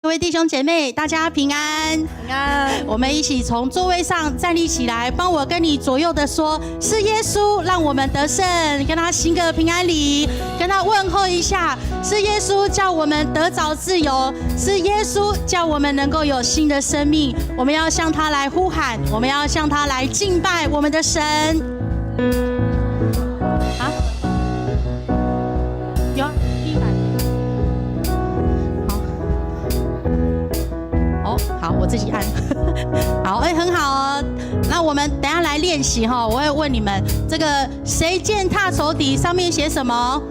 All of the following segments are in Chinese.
各位弟兄姐妹，大家平安，平安。我们一起从座位上站立起来，帮我跟你左右的说：是耶稣让我们得胜，跟他行个平安礼，跟他问候一下。是耶稣叫我们得着自由，是耶稣叫我们能够有新的生命。我们要向他来呼喊，我们要向他来敬拜我们的神。好，有100。好，我自己按。好，很好哦。那我们等一下来练习哈，我会问你们，这个谁践踏仇敌上面写什么？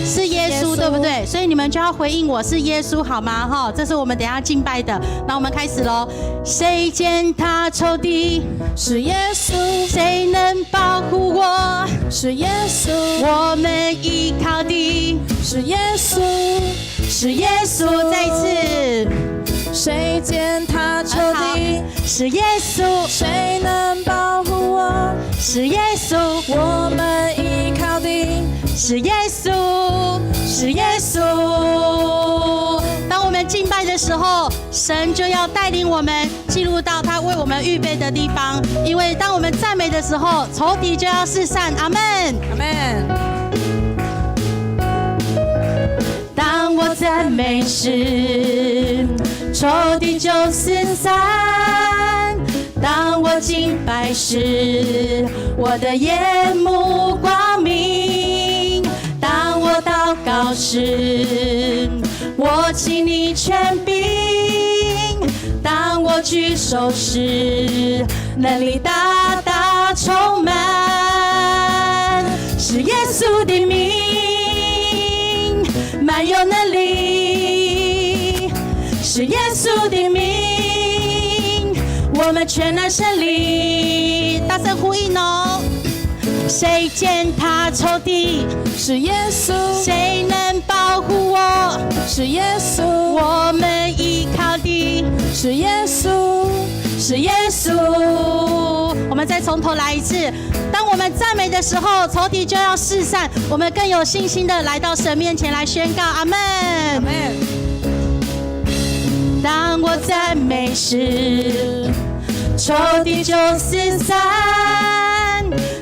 是耶稣，对不对？所以你们就要回应我是耶稣，好吗？哈，这是我们等一下敬拜的。那我们开始喽。谁践踏仇敌？是耶稣。谁能保护我？是耶稣。我们依靠的是耶稣。是耶稣。再一次。谁践踏仇敌？是耶稣。谁能保护我？是耶稣。我们依靠的是耶稣，是耶稣。当我们敬拜的时候，神就要带领我们进入到他为我们预备的地方。因为当我们赞美的时候，仇敌就要四散。阿们，阿们。当我赞美时，仇敌就四散；当我敬拜时，我的眼目光明；当我祷告时，我请你权柄；当我举手时，能力大大充满。是耶稣的名，满有能力。是耶稣的名，我们全然胜利。大声呼应哦！谁践踏仇敌？是耶稣。谁能保护我？是耶稣。我们依靠的是耶稣。是耶稣。我们再从头来一次。当我们赞美的时候，仇敌就要四散，我们更有信心的来到神面前来宣告。阿们。阿们。当我赞美时，仇敌就四散；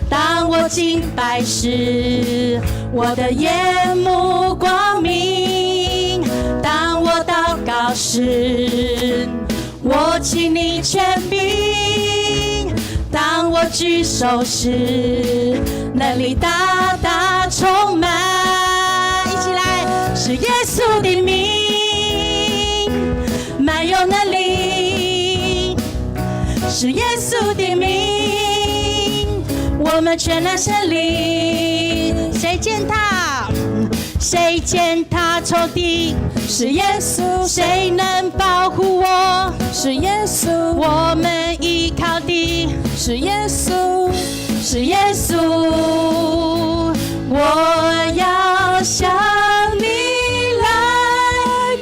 当我敬拜时，我的眼目光明；当我祷告时，我请你权柄；当我举手时，能力大大充满。一起来，是耶稣的名。满有能力，是耶稣的名，我们全然胜利。谁践踏？谁践踏仇敌？是耶稣。谁能保护我？是耶稣。我们依靠的是耶稣。是耶稣。我要向你来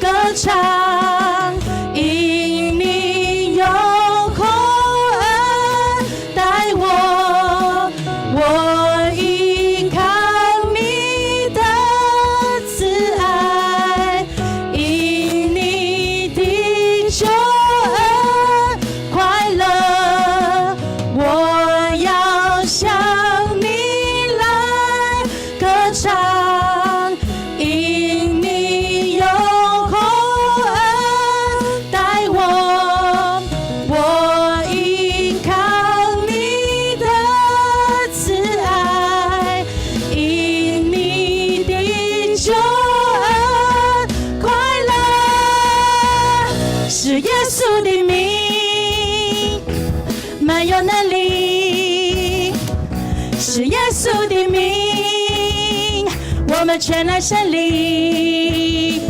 歌唱。因你有厚恩待我，我依靠你的慈爱，因你的救恩快乐，我要向你来歌唱，因你有能力，是耶稣的名，我们全然胜利。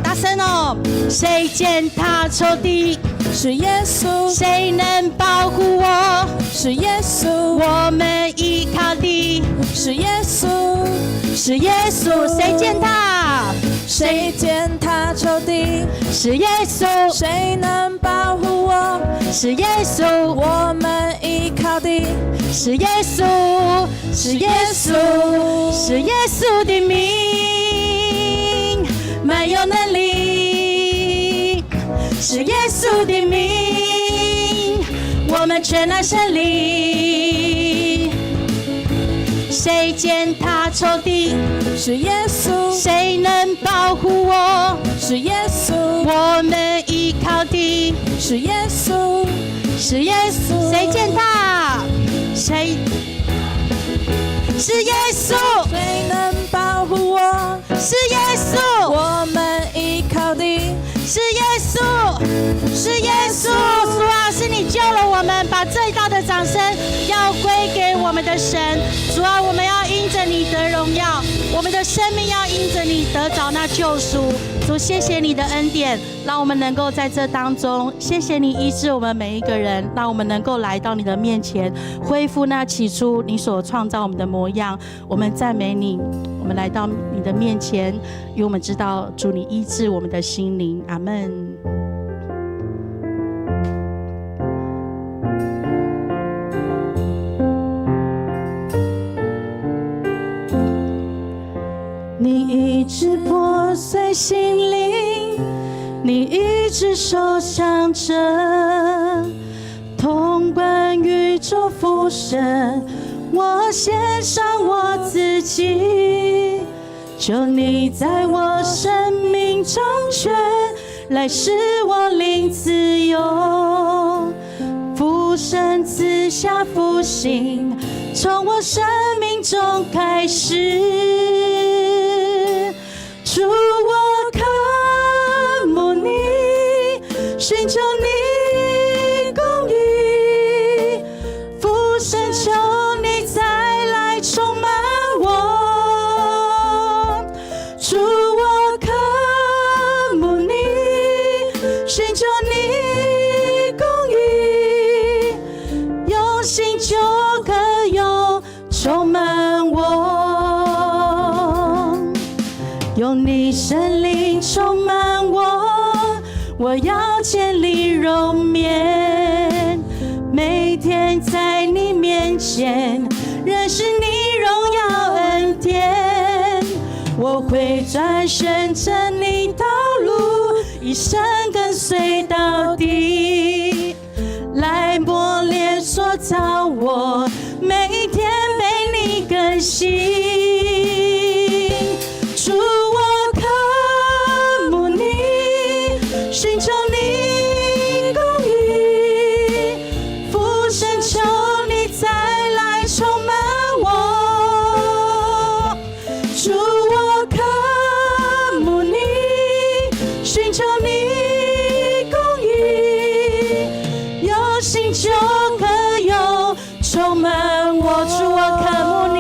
大声哦！谁践踏仇敌？是耶稣。谁能保护我？是耶稣。我们依靠的是耶稣。是耶稣。谁践踏？谁践踏仇敌？是耶稣。谁能保护我？是耶稣。我们依靠的是耶稣。是耶稣。是耶稣的名，满有能力。是耶稣的名，我们全然胜利。谁践踏仇敌？是耶稣，谁能保护我？是耶稣，我们依靠的是耶稣，是耶稣。谁践踏？谁？是耶稣。谁能保护我？是耶稣。我们依靠的是耶稣，是耶稣。主啊，是你救了我们，把最大的掌声要归给我们的神。主啊，我们要因着你得荣耀，我们的生命要因着你得着那救赎。主，谢谢你的恩典，让我们能够在这当中，谢谢你医治我们每一个人，让我们能够来到你的面前，恢复那起初你所创造我们的模样。我们赞美你，我们来到你的面前，因为我们知道主你医治我们的心灵。阿们。你医治破碎心灵，你一直手想着，统管宇宙福神，我献上我自己，求你在我生命掌权，来使我灵自由。父神赐下复兴，从我生命中开始。主，我渴慕你，寻求你公义。父神，求你再来充满我。主，我渴慕你，寻求你公义。用心就可有充满我。用你圣灵充满我，我要建立容面，每天在你面前认识你荣耀恩典。我会专选着你道路，一生跟随到底，来磨练塑造我，每一天被你更新。主，我渴慕你，寻求你公义。父神，求你再来充满我。主，我渴慕你，寻求你公义。有心就可有充满我。主，我渴慕你。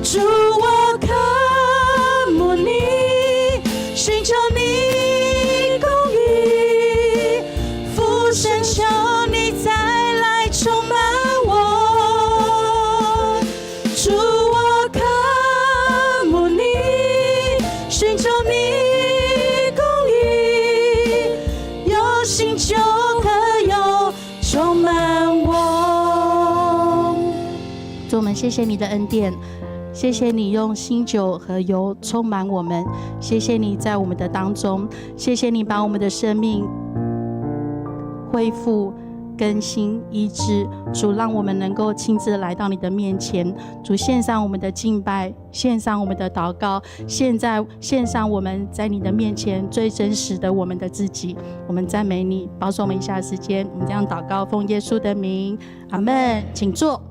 主，我渴慕你，寻求你公义。父神，求你再来充满我。主，我渴慕你，寻求你公义。有心就可有充满我。主，我们谢谢你的恩典，谢谢你用新酒和油充满我们，谢谢你在我们的当中，谢谢你把我们的生命恢复、更新、医治。主，让我们能够亲自来到你的面前。主，献上我们的敬拜，献上我们的祷告，献上我们在你的面前最真实的我们的自己。我们赞美你，保守我们以下时间，我们这样祷告，奉耶稣的名，阿们。请坐。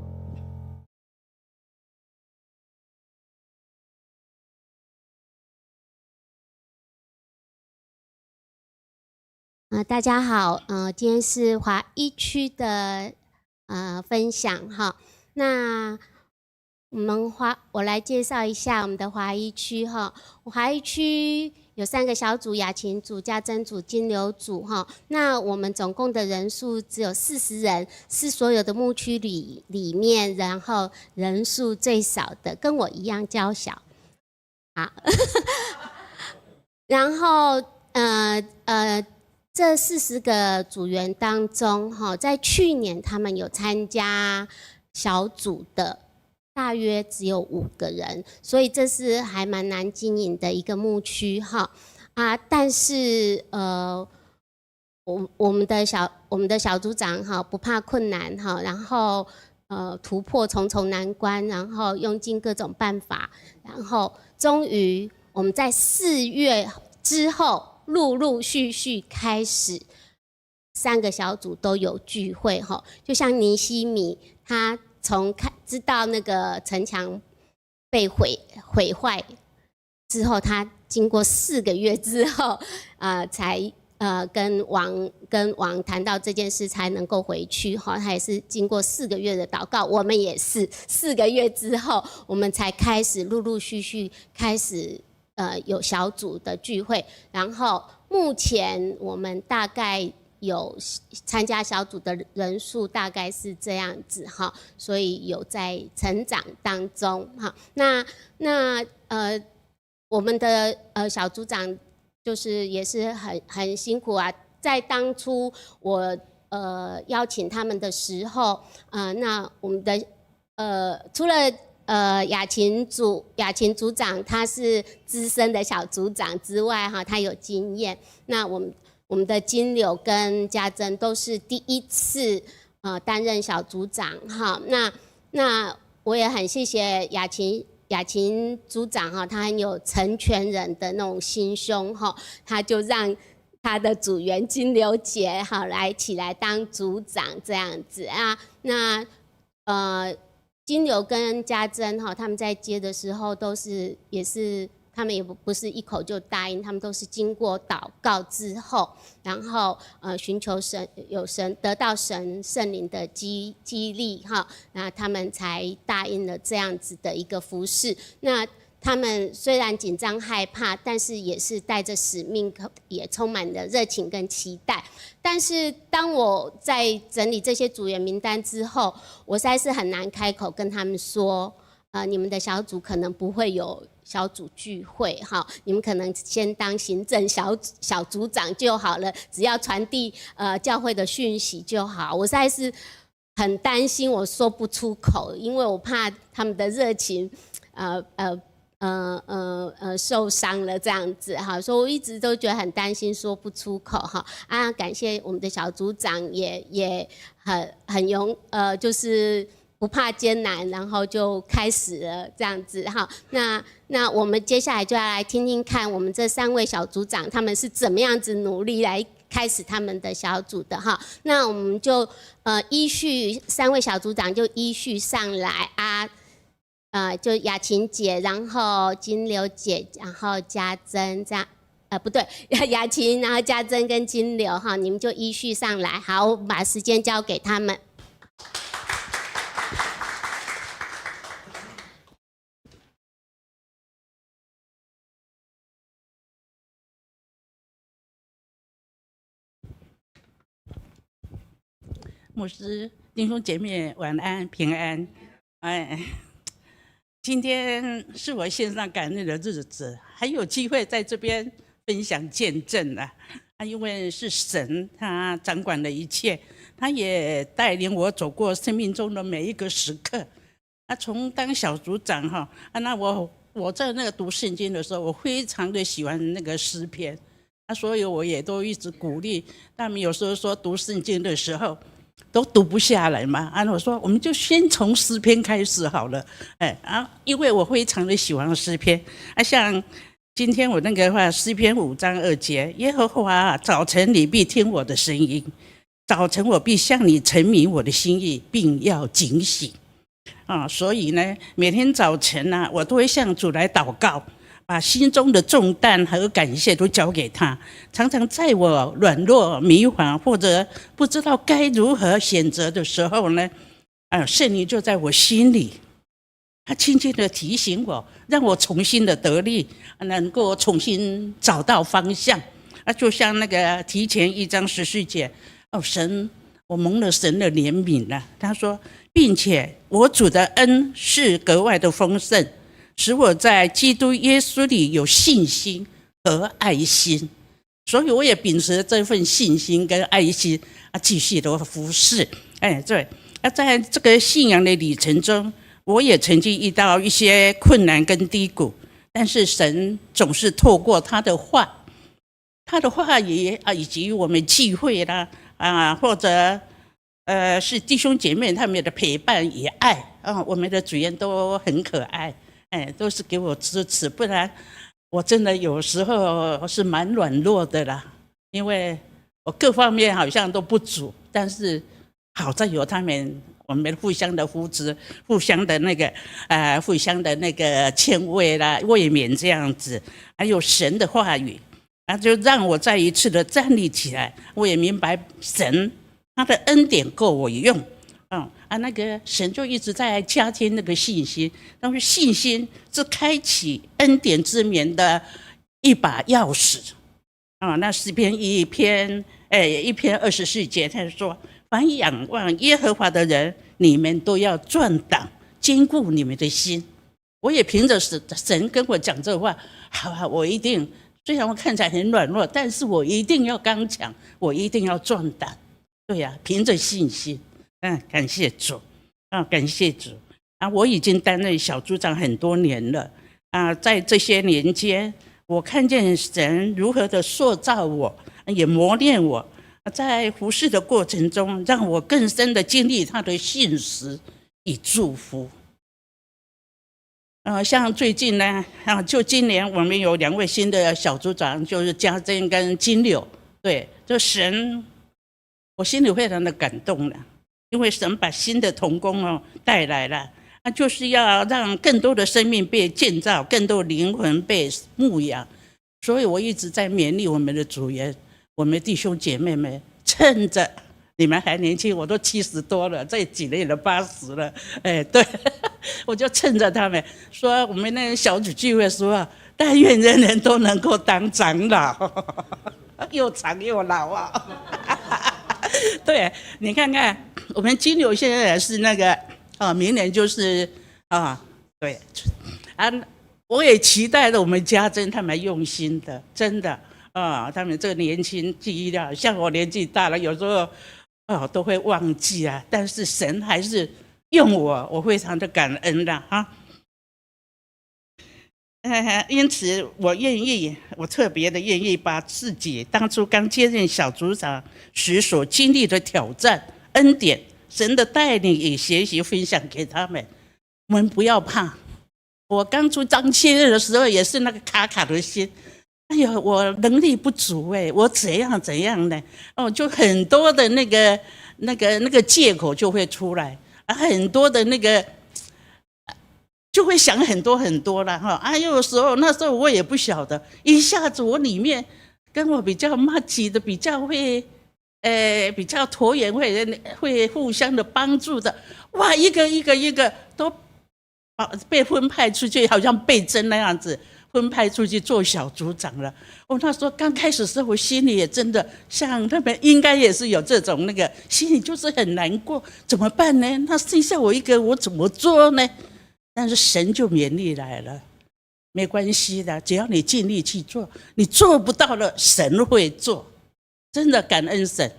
大家好，今天是华一区的分享哈。那我来介绍一下我们的华一区哈。华一区有3个小组：雅琴组、家珍组、金流组哈。那我们总共的人数只有40人，是所有的牧区里面，然后人数最少的，跟我一样娇小。好，然后这40个组员当中，在去年他们有参加小组的，大约只有5个人，所以这是还蛮难经营的一个牧区哈。但是我们的小组长哈，不怕困难哈，然后突破重重难关，然后用尽各种办法，然后终于我们在4月之后陆陆续续开始3个小组都有聚会哈，就像尼西米他从知道那个城墙被毁坏之后，他经过4个月之后才跟王谈到这件事才能够回去哈，他也是经过4个月的祷告，我们也是4个月之后，我们才开始陆陆续续开始有小组的聚会，然后目前我们大概有参加小组的人数大概是这样子哈，所以有在成长当中哈。那我们的小组长就是也是很辛苦啊，在当初我邀请他们的时候，那我们的除了雅琴组长他是资深的小组长之外哈，他有经验。那我们的金柳跟家珍都是第一次担任小组长哈。那我也很谢谢雅琴组长哈，他很有成全人的那种心胸哈，他就让他的组员金柳姐哈起来当组长这样子啊。那金柳跟家珍哈，他们在接的时候也是。他们也不是一口就答应，他们都是经过祷告之后，然后寻求得到神圣灵的激励哈，那他们才答应了这样子的一个服事。那他们虽然紧张害怕，但是也是带着使命，也充满了热情跟期待。但是当我在整理这些组员名单之后，我实在是很难开口跟他们说，你们的小组可能不会有小组聚会哈，你们可能先当行政小组长就好了，只要传递教会的讯息就好。我实在是很担心，我说不出口，因为我怕他们的热情受伤了这样子哈，所以我一直都觉得很担心，说不出口哈。感谢我们的小组长也很就是不怕艰难，然后就开始了这样子哈。那我们接下来就要来听听看，我们这3位小组长他们是怎么样子努力来开始他们的小组的哈。那我们就依序3位小组长就依序上来就雅琴姐，然后金柳姐，然后家珍这样。不对，雅琴，然后家珍跟金柳哈，你们就依序上来。好，我把时间交给他们。牧师、弟兄姐妹晚安平安。今天是我线上感恩的日子，还有机会在这边分享见证啊！因为是神他掌管了一切，他也带领我走过生命中的每一个时刻。从当小组长哈，那我在那个读圣经的时候，我非常的喜欢那个诗篇，所以我也都一直鼓励他们。有时候说读圣经的时候都读不下来嘛，我说我们就先从诗篇开始好了，因为我非常的喜欢诗篇，像今天我那个话，诗篇5章2节，耶和华早晨你必听我的声音，早晨我必向你陈明我的心意，并要警醒所以呢，每天早晨我都会向主来祷告，把心中的重担和感谢都交给他。常常在我软弱迷惘或者不知道该如何选择的时候呢，圣灵就在我心里，他轻轻的提醒我，让我重新的得力，能够重新找到方向。就像那个提前1章14节，神，我蒙了神的怜悯了。他说，并且我主的恩是格外的丰盛，使我在基督耶稣里有信心和爱心，所以我也秉持这份信心跟爱心继续的服侍。对，在这个信仰的旅程中，我也曾经遇到一些困难跟低谷，但是神总是透过他的话，他的话语啊，以及我们聚会啦或者是弟兄姐妹他们的陪伴与爱我们的主任都很可爱，都是给我支持，不然我真的有时候是蛮软弱的啦，因为我各方面好像都不足，但是好在有他们，我们互相的扶持，互相的那个互相的那个劝慰啦、慰勉这样子，还有神的话语就让我再一次的站立起来。我也明白神他的恩典够我用那个神就一直在加添那个信心，但是信心是开启恩典之门的一把钥匙那诗篇一篇24节，他说：凡仰望耶和华的人，你们都要壮胆，坚固你们的心。我也凭着神跟我讲这话，好我一定，虽然我看起来很软弱，但是我一定要刚强，我一定要壮胆。对呀，凭着信心。感谢主感谢主我已经担任小组长很多年了在这些年间，我看见神如何的塑造我，也磨练我，在服事的过程中，让我更深的经历他的信实与祝福。像最近呢就今年我们有2位新的小组长，就是家珍跟金柳。对，就神，我心里非常的感动了，因为神把新的同工带来了，就是要让更多的生命被建造，更多灵魂被牧养。所以我一直在勉励我们的组员，我们弟兄姐妹们，趁着你们还年轻，我都70多了，这几年了80了，对，我就趁着他们说，我们那个小组聚会说但愿人人都能够当长老，又长又老对，你看看我们金牛现在也是那个明年就是对我也期待着我们家珍他们用心的，真的他们这个年轻记忆力，像我年纪大了，有时候都会忘记但是神还是用我非常的感恩的因此我特别的愿意把自己当初刚接任小组长时所经历的挑战、恩典、神的带领与学习分享给他们。我们不要怕，我刚接任的时候也是那个卡卡的心，哎呦，我能力不足我怎样呢就很多的那个借口就会出来很多的那个就会想很多了有时候那时候我也不晓得，一下子我里面跟我比较默契的，比较会比较投缘会互相的帮助的，哇，一个都被分派出去，好像被征那样子分派出去做小组长了。那时候刚开始的时候，我心里也真的像他们应该也是有这种那个心里就是很难过，怎么办呢？那剩下我一个，我怎么做呢？但是神就勉励来了，没关系的，只要你尽力去做，你做不到了，神会做。真的感恩神，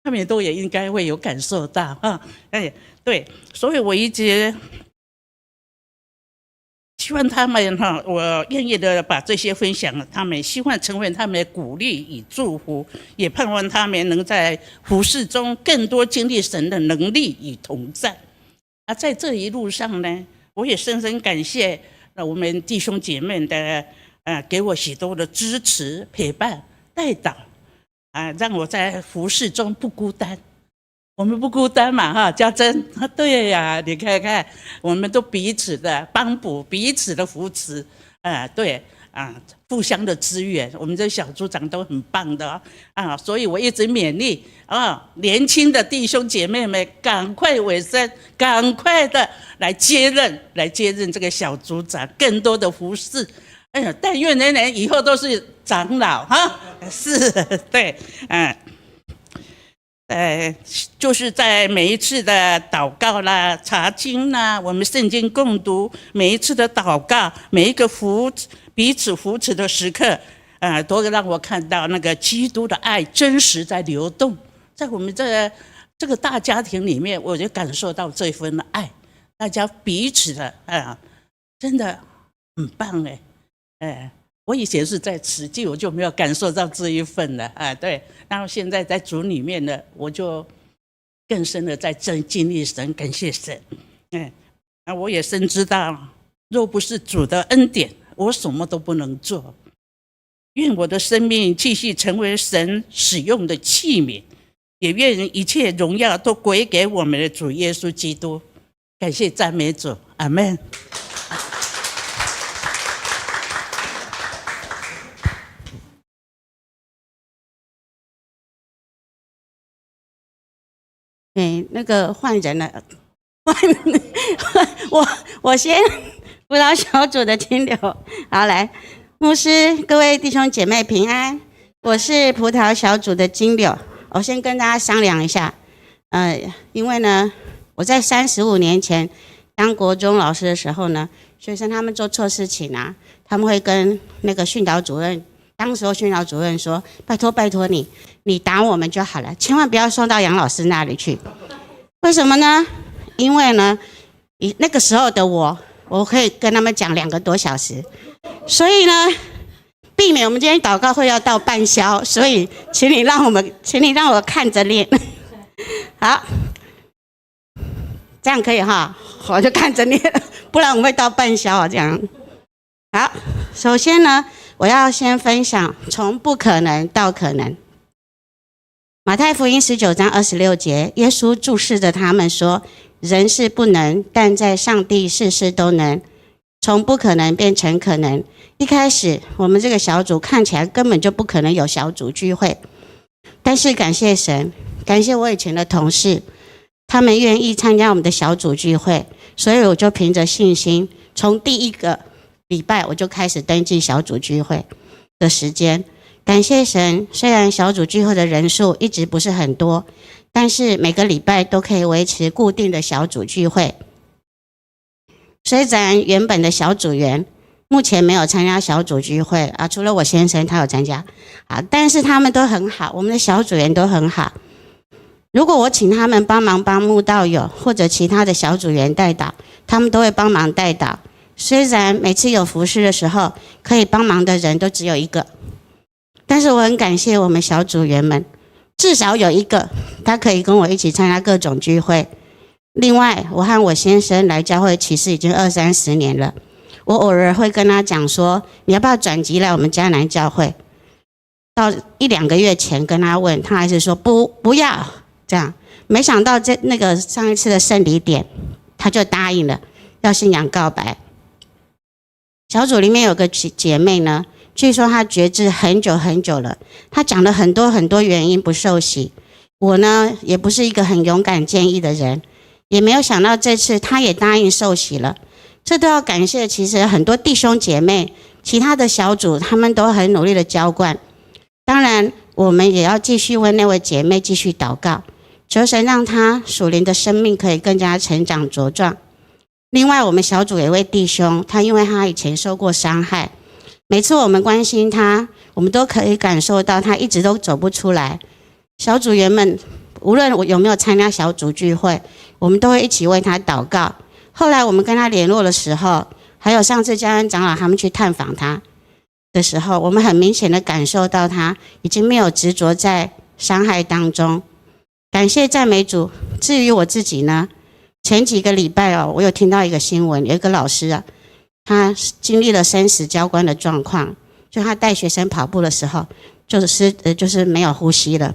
他们都也应该会有感受到对，所以我一直希望他们我愿意的把这些分享他们，希望成为他们的鼓励与祝福，也盼望他们能在服事中更多经历神的能力与同在在这一路上呢，我也深深感谢我们弟兄姐妹的给我许多的支持、陪伴、带导让我在服事中不孤单。我们不孤单嘛家珍对呀，你看看我们都彼此的帮补，彼此的扶持对互相的支援，我们这小组长都很棒的所以我一直勉励年轻的弟兄姐妹们赶快委身，赶快的来接任这个小组长，更多的服事但愿人人以后都是长老是对就是在每一次的祷告啦、查经啦，我们圣经共读，每一次的祷告，每一个彼此扶持的时刻都让我看到那个基督的爱真实在流动，在我们这个大家庭里面，我就感受到这份爱，大家彼此的真的很棒我以前是在慈济，我就没有感受到这一份了啊。对，然后现在在主里面呢，我就更深的在经历神，感谢神。那我也深知道，若不是主的恩典，我什么都不能做。愿我的生命继续成为神使用的器皿，也愿一切荣耀都归给我们的主耶稣基督。感谢赞美主，阿们。那个换人了，我先辅导小组的金流，好来，牧师，各位弟兄姐妹平安，我是葡萄小组的金流，我先跟大家商量一下，因为呢，我在35年前当国中老师的时候呢，学生他们做错事情啊，他们会跟那个训导主任。当时训导主任说：“拜托你打我们就好了，千万不要送到杨老师那里去。为什么呢？因为呢，那个时候的我可以跟他们讲2个多小时，所以呢，避免我们今天祷告会要到半宵，所以请你让我看着念。好，这样可以哈，我就看着念，不然我们会到半宵啊。这样好，首先呢。”我要先分享从不可能到可能。马太福音19章26节，耶稣注视着他们说：“人是不能，但在上帝事事都能。”从不可能变成可能。一开始我们这个小组看起来根本就不可能有小组聚会，但是感谢神，感谢我以前的同事，他们愿意参加我们的小组聚会，所以我就凭着信心，从第1个礼拜我就开始登记小组聚会的时间。感谢神，虽然小组聚会的人数一直不是很多，但是每个礼拜都可以维持固定的小组聚会。虽然原本的小组员目前没有参加小组聚会啊，除了我先生他有参加啊，但是他们都很好，我们的小组员都很好。如果我请他们帮忙帮慕道友或者其他的小组员带导，他们都会帮忙带导。虽然每次有服事的时候，可以帮忙的人都只有1个，但是我很感谢我们小组员们，至少有1个，他可以跟我一起参加各种聚会。另外，我和我先生来教会其实已经20-30年了，我偶尔会跟他讲说，你要不要转籍来我们迦南教会？到1-2个月前跟他问，他还是说不要这样。没想到那个上一次的圣礼点，他就答应了，要信仰告白。小组里面有个姐妹呢，据说她决志很久很久了，她讲了很多原因不受洗。我呢也不是一个很勇敢建议的人，也没有想到这次她也答应受洗了。这都要感谢其实很多弟兄姐妹，其他的小组他们都很努力的浇灌。当然我们也要继续为那位姐妹继续祷告，求神让她属灵的生命可以更加成长茁壮。另外我们小组有一位弟兄，他因为他以前受过伤害，每次我们关心他，我们都可以感受到他一直都走不出来。小组员们无论我有没有参加小组聚会，我们都会一起为他祷告。后来我们跟他联络的时候，还有上次家恩长老他们去探访他的时候，我们很明显的感受到他已经没有执着在伤害当中。感谢赞美主。至于我自己呢，前几个礼拜我有听到一个新闻，有一个老师啊，他经历了生死交关的状况，就他带学生跑步的时候，就是没有呼吸了。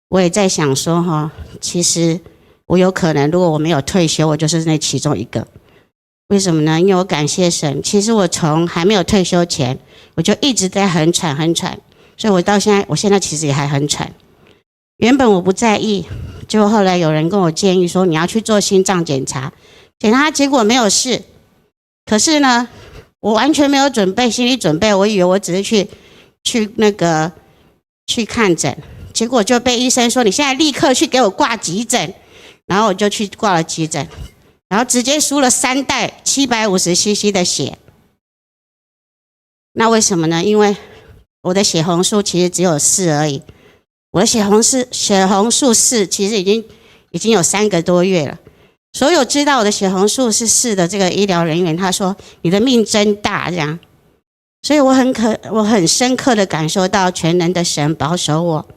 我也在想说其实我有可能，如果我没有退休，我就是那其中一个。为什么呢？因为我感谢神，其实我从还没有退休前，我就一直在很喘，所以我现在其实也还很喘。原本我不在意，结果后来有人跟我建议说，你要去做心脏检查，结果没有事。可是呢，我完全没有准备，心理准备，我以为我只是去看诊，结果就被医生说，你现在立刻去给我挂急诊。然后我就去挂了急诊，然后直接输了3袋750cc 的血。那为什么呢？因为我的血红素其实只有4而已。我的血红素4其实已经有3个多月了。所有知道我的血红素是4的这个医疗人员，他说你的命真大这样。所以我很深刻的感受到全能的神保守我。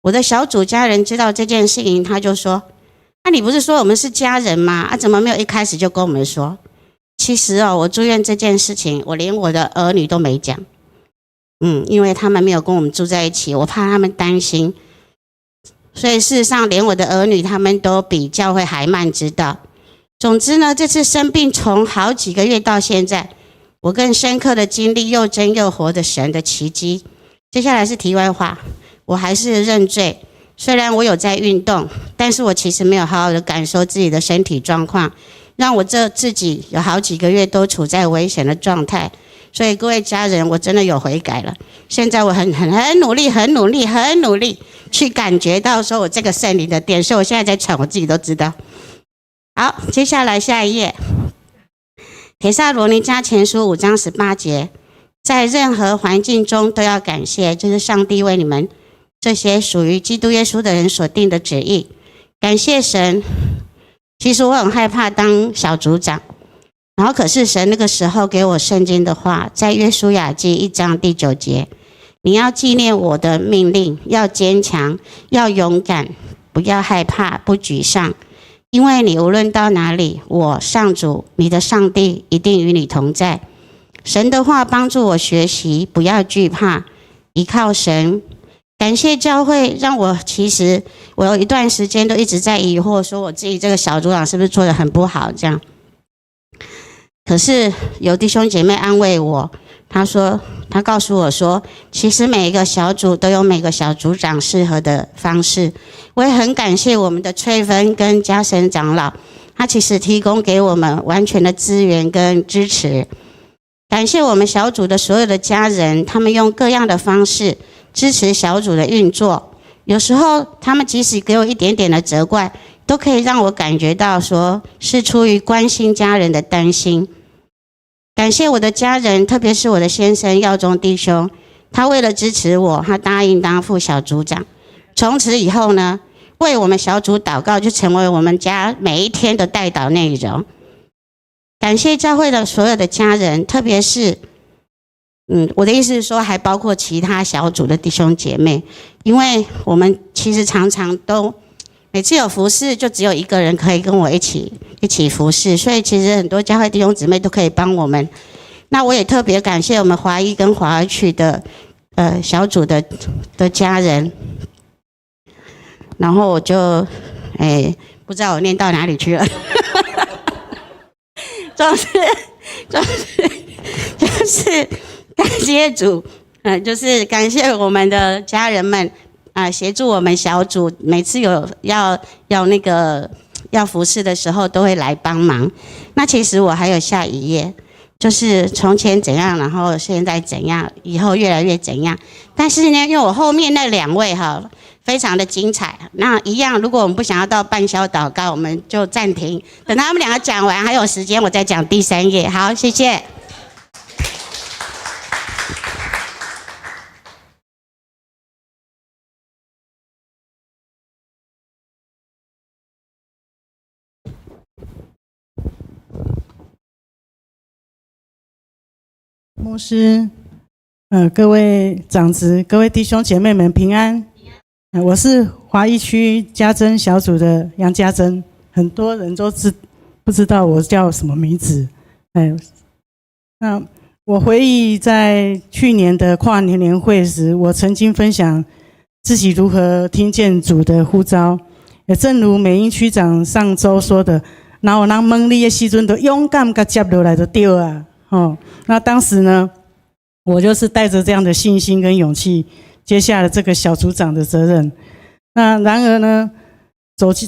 我的小组家人知道这件事情，他就说：“你不是说我们是家人吗？怎么没有一开始就跟我们说？”其实我住院这件事情，我连我的儿女都没讲。因为他们没有跟我们住在一起，我怕他们担心，所以事实上连我的儿女他们都比教会还慢知道。总之呢，这次生病从好几个月到现在，我更深刻的经历又真又活的神的奇迹。接下来是题外话，我还是认罪。虽然我有在运动，但是我其实没有好好的感受自己的身体状况，让我自己有好几个月都处在危险的状态。所以各位家人，我真的有悔改了。现在我很努力去感觉到说我这个圣灵的殿，所以我现在在喘，我自己都知道。好，接下来下一页，帖撒罗尼迦前书5章18节，在任何环境中都要感谢，这是上帝为你们这些属于基督耶稣的人所定的旨意。感谢神。其实我很害怕当小组长，然后可是神那个时候给我圣经的话，在约书亚记1章第9节，你要纪念我的命令，要坚强，要勇敢，不要害怕，不沮丧，因为你无论到哪里，我上主你的上帝一定与你同在。神的话帮助我学习，不要惧怕，依靠神。感谢教会，让我其实我有一段时间都一直在疑惑，说我自己这个小组长是不是做得很不好这样。可是有弟兄姐妹安慰我，他告诉我说，其实每一个小组都有每个小组长适合的方式。我也很感谢我们的翠芬跟嘉诚长老，他其实提供给我们完全的资源跟支持。感谢我们小组的所有的家人，他们用各样的方式支持小组的运作。有时候他们即使给我一点点的责怪，都可以让我感觉到说是出于关心家人的担心。感谢我的家人，特别是我的先生耀中弟兄，他为了支持我，他答应当副小组长。从此以后呢，为我们小组祷告就成为我们家每一天的代祷内容。感谢教会的所有的家人，特别是我的意思是说，还包括其他小组的弟兄姐妹，因为我们其实常常都每次有服事，就只有一个人可以跟我一起服事，所以其实很多教会弟兄姊妹都可以帮我们。那我也特别感谢我们华一跟华二区的小组的家人。然后我就不知道我念到哪里去了。就是感谢主，就是感谢我们的家人们协助我们小组，每次有要服事的时候都会来帮忙。那其实我还有下一页，就是从前怎样，然后现在怎样，以后越来越怎样。但是呢，因为我后面那2位非常的精彩，那一样，如果我们不想要到半宵祷告，我们就暂停，等他们2个讲完，还有时间我再讲第3页。好，谢谢。牧师，各位长子，各位弟兄姐妹们平安。我是华一区家珍小组的杨家珍，很多人都不知道我叫什么名字。那我回忆在去年的跨年联会时，我曾经分享自己如何听见主的呼召，也正如美英区长上周说的，然后有人问你的时候，就勇敢给接下来就对啊。那当时呢，我就是带着这样的信心跟勇气，接下了这个小组长的责任。那然而呢，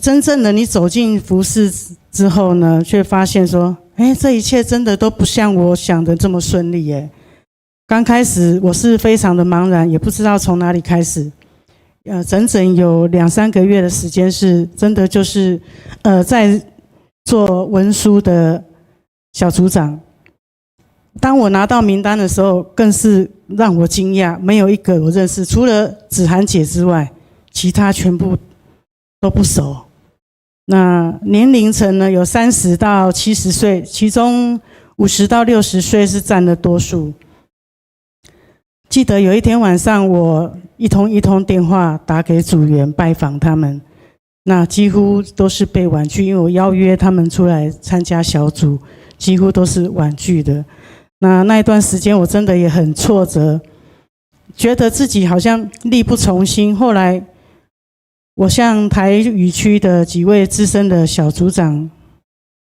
真正的你走进服事之后呢，却发现说，这一切真的都不像我想的这么顺利耶。刚开始我是非常的茫然，也不知道从哪里开始。整整有2-3个月的时间，是真的就是在做文书的小组长。当我拿到名单的时候，更是让我惊讶，没有一个我认识，除了子涵姐之外，其他全部都不熟。那年龄层呢，有30到70岁，其中50到60岁是占了多数。记得有一天晚上，我一通电话打给组员拜访他们，那几乎都是被婉拒，因为我邀约他们出来参加小组，几乎都是婉拒的。那一段时间我真的也很挫折，觉得自己好像力不从心。后来我向台语区的几位资深的小组长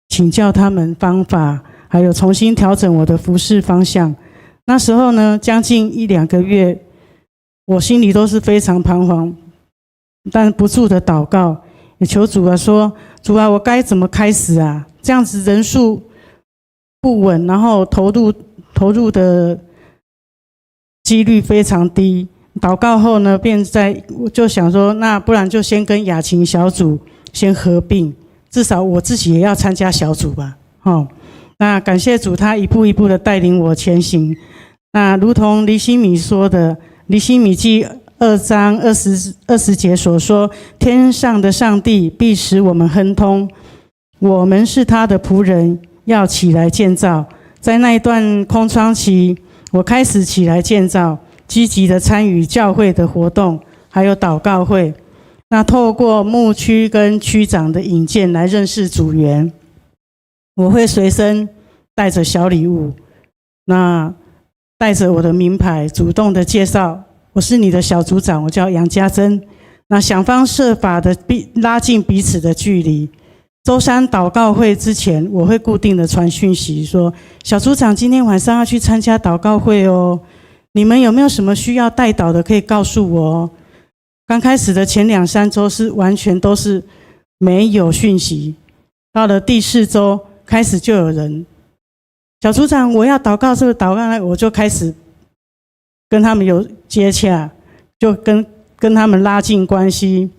请教他们方法，还有重新调整我的服事方向。那时候呢，将近1-2个月，我心里都是非常彷徨，但不住的祷告，也求主啊说：主啊，我该怎么开始啊？这样子人数不稳，然后投入的几率非常低。祷告后呢，我就想说，那不然就先跟雅琴小组先合并，至少我自己也要参加小组吧。那感谢主，他一步一步的带领我前行。那如同尼希米说的，尼希米记2章20节所说，天上的上帝必使我们亨通，我们是他的仆人，要起来建造。在那一段空窗期，我开始起来建造，积极的参与教会的活动，还有祷告会。那透过牧区跟区长的引荐来认识组员，我会随身带着小礼物，那带着我的名牌，主动的介绍我是你的小组长，我叫杨家珍。那想方设法的拉近彼此的距离。周三祷告会之前，我会固定的传讯息说，小组长今天晚上要去参加祷告会哦，你们有没有什么需要代祷的可以告诉我哦。刚开始的前2-3周是完全都是没有讯息，到了第4周开始就有人，小组长我要祷告，这个祷告我就开始跟他们有接洽，就跟他们拉近关系，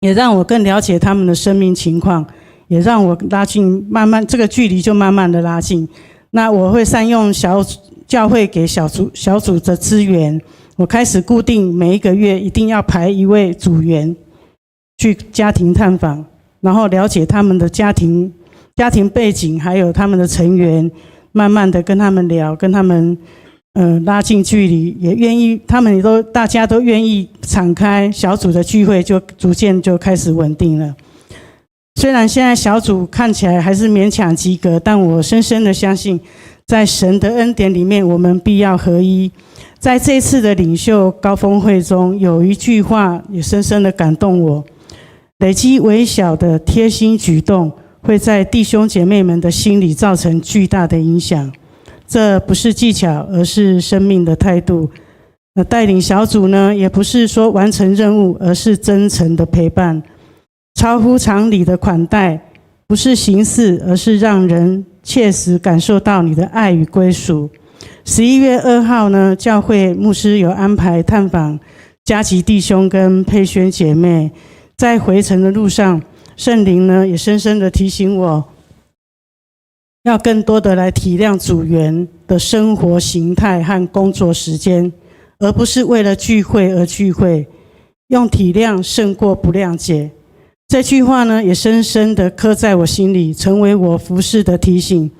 也让我更了解他们的生命情况，也让我拉近，慢慢这个距离就慢慢的拉近。那我会善用教会给小组的资源，我开始固定每一个月一定要排一位组员去家庭探访，然后了解他们的家庭背景，还有他们的成员，慢慢的跟他们聊，跟他们拉近距离，也愿意，大家都愿意敞开，小组的聚会就逐渐就开始稳定了。虽然现在小组看起来还是勉强及格，但我深深的相信，在神的恩典里面，我们必要合一。在这次的领袖高峰会中，有一句话也深深的感动我：累积微小的贴心举动，会在弟兄姐妹们的心里造成巨大的影响。这不是技巧，而是生命的态度。带领小组呢，也不是说完成任务，而是真诚的陪伴。超乎常理的款待，不是形式，而是让人切实感受到你的爱与归属。11月2号呢，教会牧师有安排探访嘉吉弟兄跟佩萱姐妹，在回程的路上，圣灵呢也深深的提醒我，要更多的来体谅组员的生活形态和工作时间，而不是为了聚会而聚会，用体谅胜过不谅解。这句话呢，也深深的刻在我心里，成为我服事的提醒。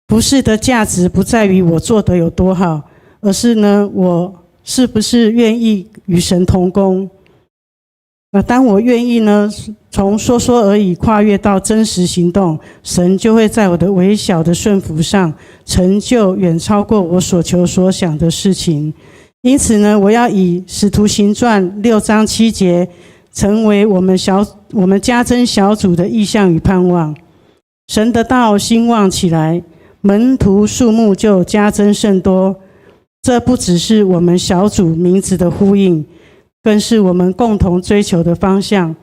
服事的价值不在于我做得有多好，而是呢，我是不是愿意与神同工。当我愿意呢，从说说而已跨越到真实行动，神就会在我的微小的顺服上成就远超过我所求所想的事情。因此呢，我要以使徒行传6章7节成为我们家珍小组的意向与盼望。神的道兴旺起来，门徒数目就加增甚多。这不只是我们小组名字的呼应，更是我们共同追求的方向。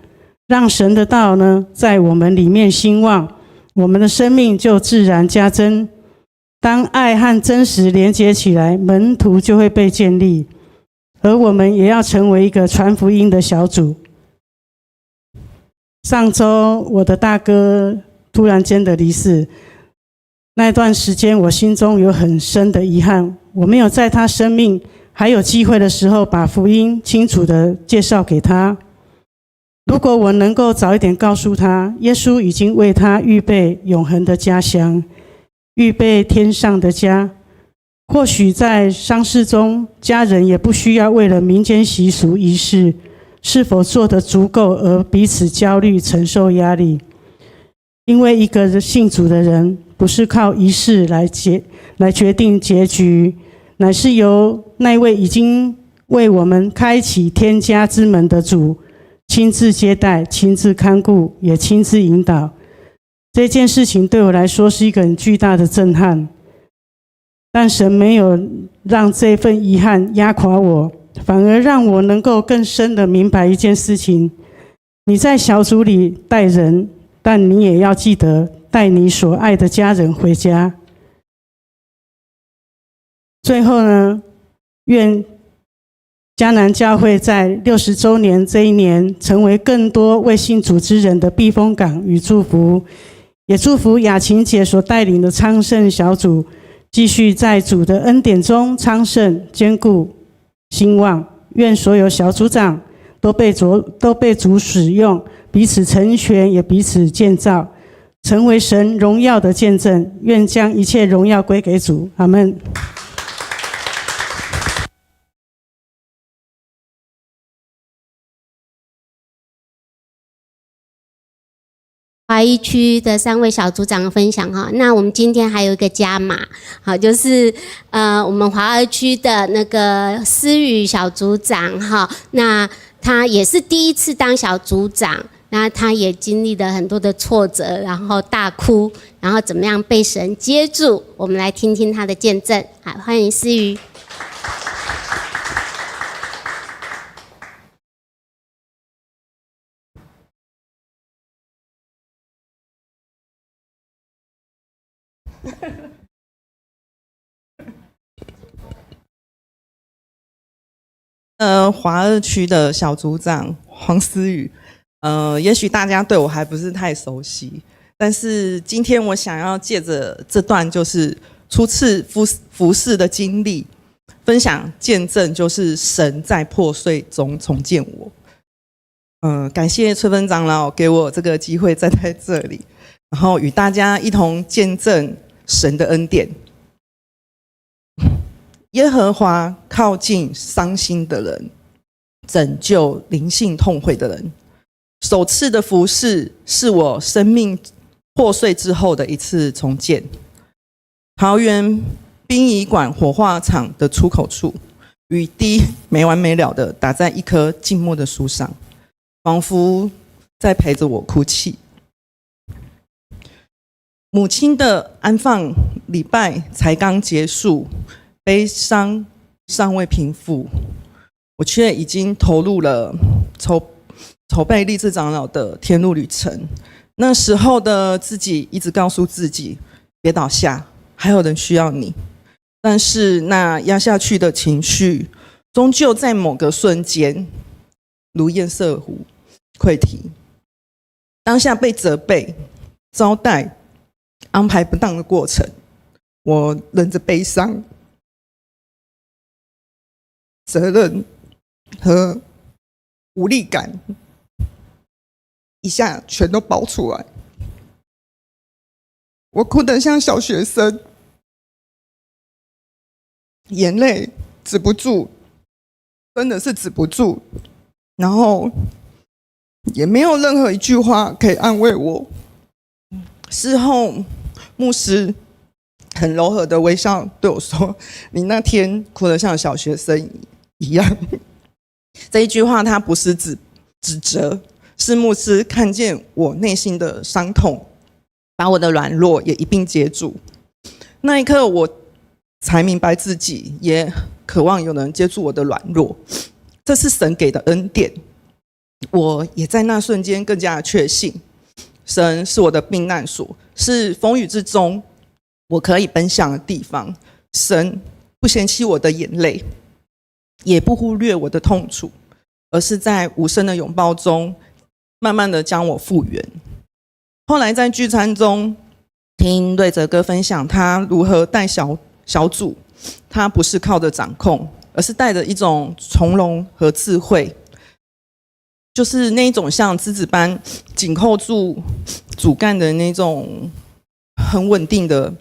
让神的道呢，在我们里面兴旺，我们的生命就自然加增。当爱和真实连结起来，门徒就会被建立，而我们也要成为一个传福音的小组。上周我的大哥突然间的离世，那段时间我心中有很深的遗憾，我没有在他生命还有机会的时候把福音清楚的介绍给他。如果我能够早一点告诉他，耶稣已经为他预备永恒的家乡，预备天上的家，或许在丧事中，家人也不需要为了民间习俗仪式是否做得足够而彼此焦虑、承受压力。因为一个信主的人不是靠仪式来决定结局，乃是由那位已经为我们开启天家之门的主亲自接待、亲自看顾，也亲自引导。这件事情对我来说是一个很巨大的震撼，但神没有让这份遗憾压垮我，反而让我能够更深的明白一件事情：你在小组里带人，但你也要记得带你所爱的家人回家。最后呢，愿迦南教会在60周年这一年，成为更多为信主之人的避风港与祝福。也祝福雅琴姐所带领的昌盛小组，继续在主的恩典中昌盛、坚固、兴旺。愿所有小组长都被主使用，彼此成全，也彼此建造，成为神荣耀的见证。愿将一切荣耀归给主。阿们。华一区的3位小组长分享哈，那我们今天还有一个加码，好，就是我们华2区的那个思雨小组长哈，那他也是第一次当小组长，那他也经历了很多的挫折，然后大哭，然后怎么样被神接住，我们来听听他的见证。好，欢迎思雨。华2区的小组长黄思雨，也许大家对我还不是太熟悉，但是今天我想要借着这段就是初次服事的经历，分享见证，就是神在破碎中重建我。感谢崔分长老给我这个机会站在这里，然后与大家一同见证神的恩典。耶和华靠近伤心的人，拯救灵性痛悔的人。首次的服事是我生命破碎之后的一次重建。桃园殡仪馆火化场的出口处，雨滴没完没了的打在一棵静默的树上，仿佛在陪着我哭泣。母亲的安放礼拜才刚结束，悲伤尚未平复，我却已经投入了筹备立志长老的天路旅程。那时候的自己一直告诉自己，别倒下，还有人需要你。但是那压下去的情绪，终究在某个瞬间如堰塞湖溃堤。当下被责备、招待、安排不当的过程，我忍着悲伤、责任和无力感一下全都爆出来，我哭得像小学生，眼泪止不住，真的是止不住，然后也没有任何一句话可以安慰我。事后牧师很柔和的微笑对我说，你那天哭得像小学生一样。这一句话他不是指责，是牧师看见我内心的伤痛，把我的软弱也一并接住。那一刻我才明白自己也渴望有人接住我的软弱，这是神给的恩典。我也在那瞬间更加的确信，神是我的避难所，是风雨之中我可以奔向的地方。神不嫌弃我的眼泪，也不忽略我的痛楚，而是在无声的拥抱中慢慢的将我复原。后来在聚餐中听瑞哲哥分享他如何带小组，他不是靠着掌控，而是带着一种从容和智慧，就是那种像狮子般紧扣住主干的那种很稳定的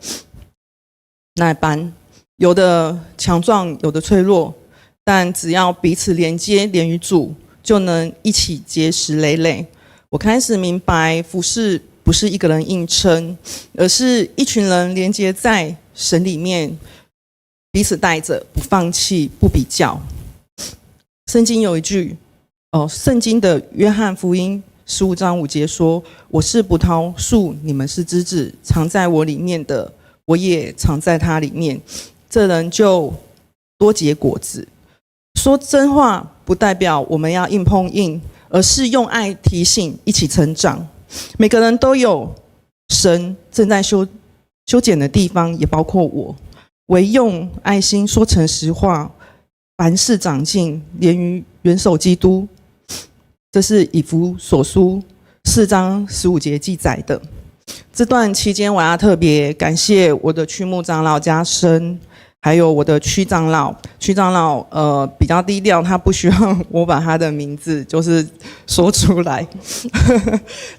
那般。有的强壮，有的脆弱，但只要彼此连接，连于主，就能一起结实累累。我开始明白，服事不是一个人硬撑，而是一群人连接在神里面，彼此带着，不放弃，不比较。圣经有一句，圣经的约翰福音15章5节说：“我是葡萄树，你们是枝子，藏在我里面的，我也藏在他里面，这人就多结果子。”说真话不代表我们要硬碰硬，而是用爱提醒，一起成长。每个人都有神正在修剪的地方，也包括我。唯用爱心说诚实话，凡事长进，连于元首基督。这是以弗所书4章15节记载的。这段期间，我要特别感谢我的区牧长老家生，还有我的区长老。区长老比较低调，他不需要我把他的名字就是说出来。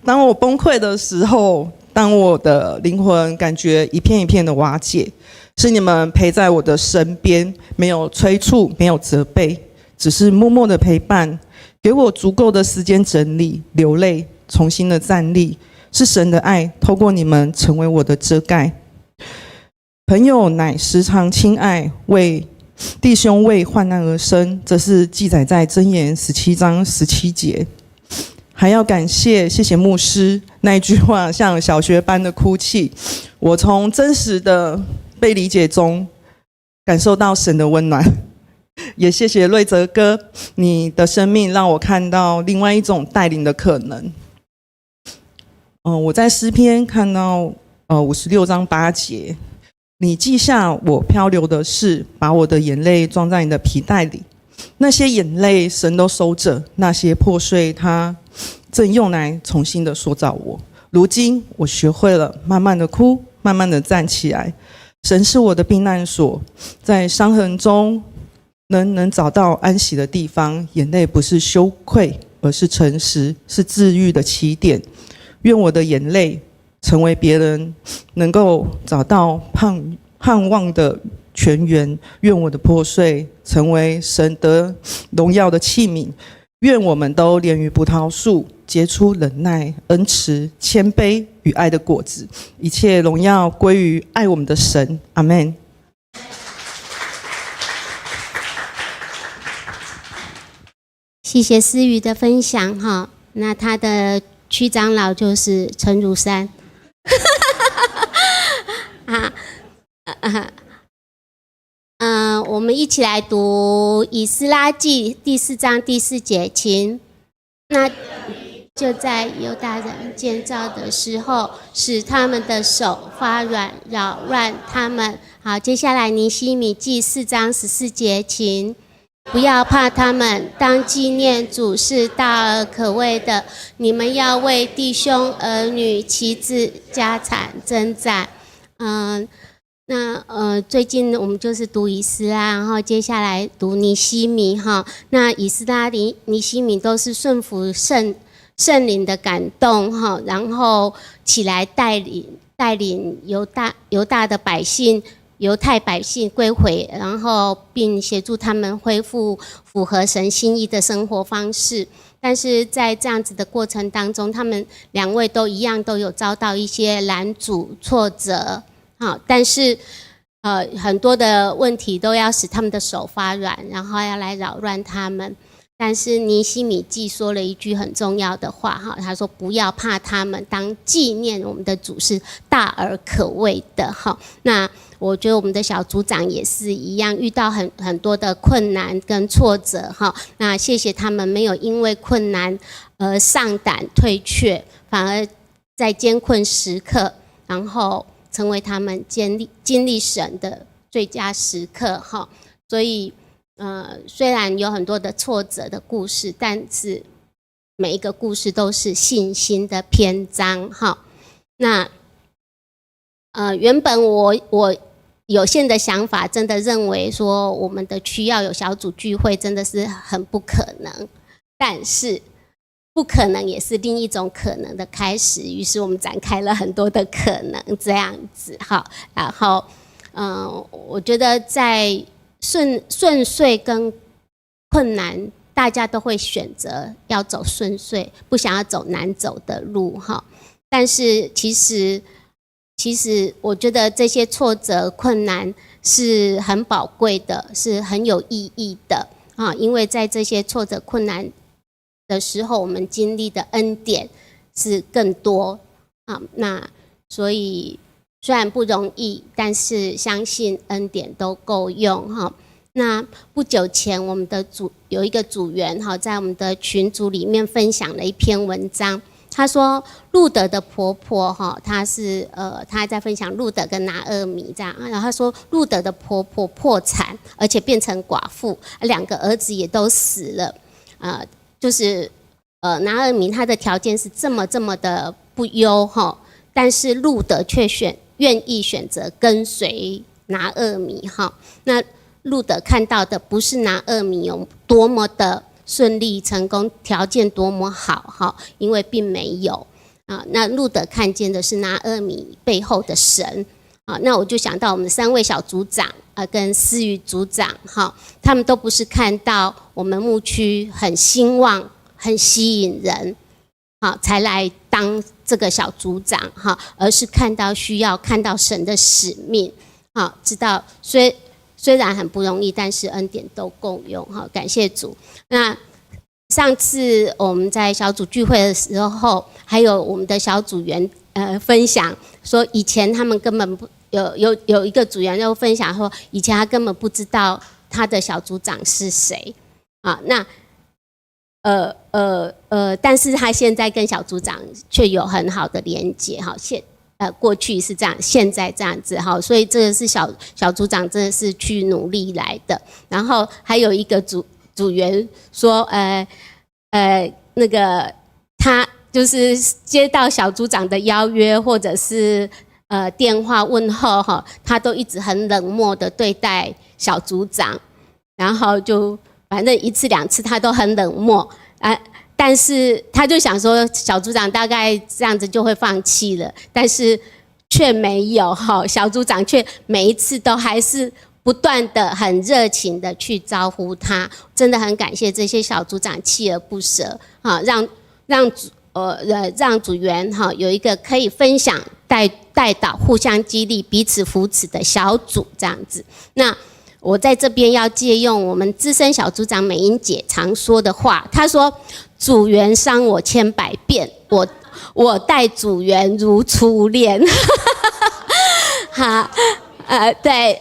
当我崩溃的时候，当我的灵魂感觉一片一片的瓦解，是你们陪在我的身边，没有催促，没有责备，只是默默的陪伴，给我足够的时间整理、流泪、重新的站立。是神的爱透过你们成为我的遮盖。朋友乃时常亲爱，为弟兄为患难而生，这是记载在箴言17章17节。还要谢谢牧师那一句话，像小学般的哭泣。我从真实的被理解中感受到神的温暖。也谢谢瑞泽哥，你的生命让我看到另外一种带领的可能。我在诗篇看到56章8节，你记下我漂流的事，把我的眼泪装在你的皮带里。那些眼泪神都收着，那些破碎他正用来重新的塑造我。如今我学会了慢慢的哭，慢慢的站起来。神是我的避难所，在伤痕中能找到安息的地方。眼泪不是羞愧，而是诚实，是治愈的起点。愿我的眼泪成为别人能够找到盼望的泉源，愿我的破碎成为神得荣耀的器皿。愿我们都连于葡萄树，结出忍耐、恩慈、谦卑与爱的果子。一切荣耀归于爱我们的神。阿们。谢谢思雨的分享哈。那他的区长老就是陈如山。我们一起来读以斯拉记第4章第4节，请。那就在犹大人建造的时候，使他们的手发软，扰乱他们。好，接下来尼希米记4章14节，请。不要怕他们，当纪念主是大而可畏的。你们要为弟兄、儿女、妻子、家产征战。最近我们就是读以斯拉，然后接下来读尼希米哈。那以斯拉、尼希米都是顺服圣灵的感动哈，然后起来带领犹大的百姓。犹太百姓归回，然后并协助他们恢复符合神心意的生活方式。但是在这样子的过程当中，他们2位都一样，都有遭到一些拦阻、挫折。但是很多的问题都要使他们的手发软，然后要来扰乱他们。但是尼希米记说了一句很重要的话哈，他说不要怕他们，当纪念我们的主是大而可畏的哈。那我觉得我们的小组长也是一样，遇到很多的困难跟挫折哈。那谢谢他们没有因为困难而丧胆退却，反而在艰困时刻，然后成为他们经历神的最佳时刻哈。所以虽然有很多的挫折的故事，但是每一个故事都是信心的篇章哈。那原本我有限的想法真的认为说我们的区要有小组聚会真的是很不可能，但是不可能也是另一种可能的开始，于是我们展开了很多的可能这样子哈。然后我觉得在顺遂跟困难，大家都会选择要走顺遂，不想要走难走的路哈。但是其实我觉得这些挫折困难是很宝贵的，是很有意义的啊，因为在这些挫折困难的时候，我们经历的恩典是更多啊。那所以虽然不容易，但是相信恩典都够用哈。那不久前，我们的有一个组员哈，在我们的群组里面分享了一篇文章。他说，路德的婆婆哈，她还在分享路德跟拿俄米这样。然后他说，路德的婆婆破产，而且变成寡妇，2个儿子也都死了。就是拿俄米她的条件是这么的不优哈，但是路德却愿意选择跟随拿俄米哈。那路德看到的不是拿俄米有多么的顺利成功，条件多么好哈，因为并没有啊。那路德看见的是拿俄米背后的神啊。那我就想到我们3位小组长跟思雨组长哈，他们都不是看到我们牧区很兴旺、很吸引人好才来当这个小组长哈，而是看到需要，看到神的使命好，知道虽然很不容易，但是恩典都够用哈，感谢主。那上次我们在小组聚会的时候，还有我们的小组员分享说，以前他们根本不有一个组员就分享说，以前他根本不知道他的小组长是谁啊。那但是他现在跟小组长却有很好的连结哈，过去是这样，现在这样子哈，所以这个是小组长真的是去努力来的。然后还有一个组员说，那个他就是接到小组长的邀约或者是电话问候哈，他都一直很冷漠的对待小组长，然后就反正1次2次他都很冷漠但是他就想说，小组长大概这样子就会放弃了，但是却没有哈，小组长却每一次都还是不断的很热情的去招呼他，真的很感谢这些小组长锲而不舍哈，让组员哈有一个可以分享、带导、互相激励、彼此扶持的小组这样子。那我在这边要借用我们资深小组长美英姐常说的话，她说：“组员伤我千百遍，我待组员如初恋。”好，对，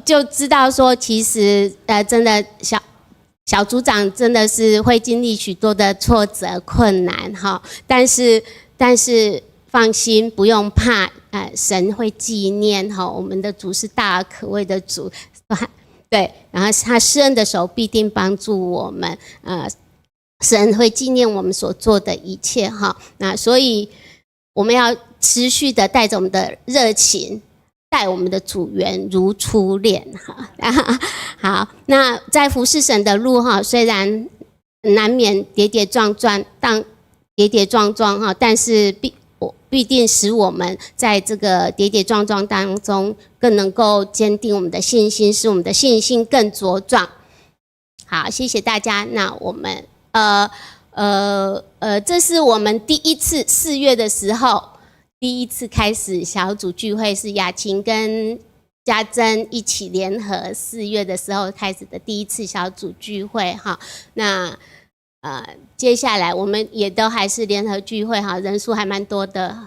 就知道说，其实真的小组长真的是会经历许多的挫折困难哈，但是放心，不用怕，神会纪念哈，我们的主是大而可畏的主。对，然后他施恩的手必定帮助我们，神会纪念我们所做的一切哈。那所以我们要持续的带着我们的热情，待我们的组员如初恋哈。好，那在服侍神的路哈，虽然难免跌跌撞撞哈，但是必定使我们在这个跌跌撞撞当中更能够坚定我们的信心，使我们的信心更茁壮。好，谢谢大家。那我们这是我们第一次4月的时候第一次开始小组聚会，是雅琴跟家珍一起联合4月的时候开始的第一次小组聚会哈。那接下来我们也都还是联合聚会哈，人数还蛮多的，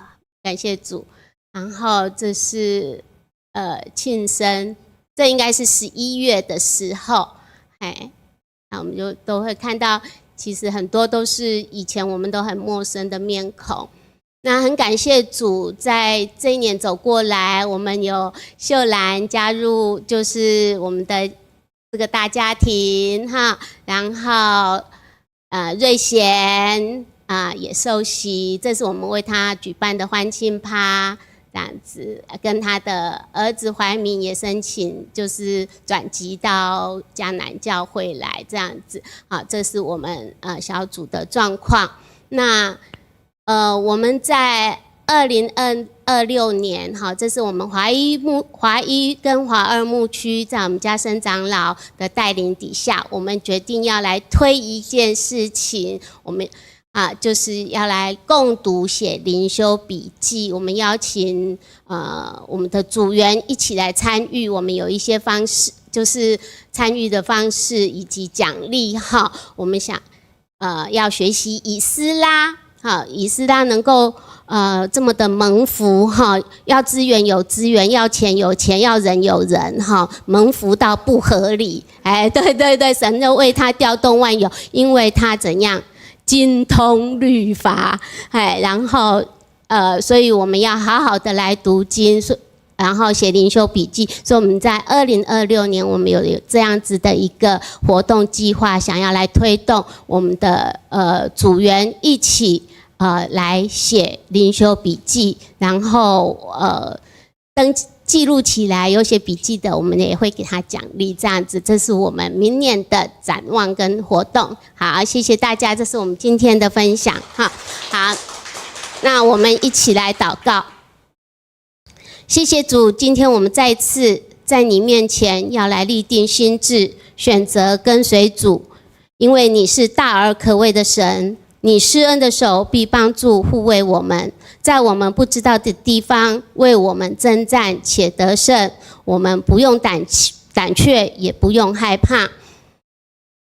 感谢主。然后这是庆生，这应该是11月的时候，那我们就都会看到，其实很多都是以前我们都很陌生的面孔。那很感谢主，在这一年走过来，我们有秀兰加入，就是我们的这个大家庭哈，然后瑞贤也受洗，这是我们为他举办的欢庆趴，这样子，跟他的儿子怀民也申请，就是转籍到迦南教会来，这样子。好，这是我们小组的状况。那我们在2022 2026年，好，这是我们华一跟华二牧区在我们家生长老的带领底下，我们决定要来推一件事情，我们就是要来共读写灵修笔记。我们邀请我们的组员一起来参与，我们有一些方式，就是参与的方式以及奖励哈。我们想要学习以斯拉，好，以斯拉能够这么的蒙福哈，要资源有资源，要钱有钱，要人有人哈，蒙福到不合理，哎，对对对，神就为他调动万有，因为他怎样精通律法，哎，然后所以我们要好好的来读经，然后写灵修笔记。所以我们在2026年，我们有这样子的一个活动计划，想要来推动我们的组员一起来写灵修笔记，然后记录起来，有写笔记的，我们也会给他奖励，这样子，这是我们明年的展望跟活动。好，谢谢大家，这是我们今天的分享。好，那我们一起来祷告。谢谢主，今天我们再次在你面前要来立定心志，选择跟随主，因为你是大而可畏的神，你施恩的手必帮助护卫我们，在我们不知道的地方为我们征战且得胜，我们不用胆怯，也不用害怕，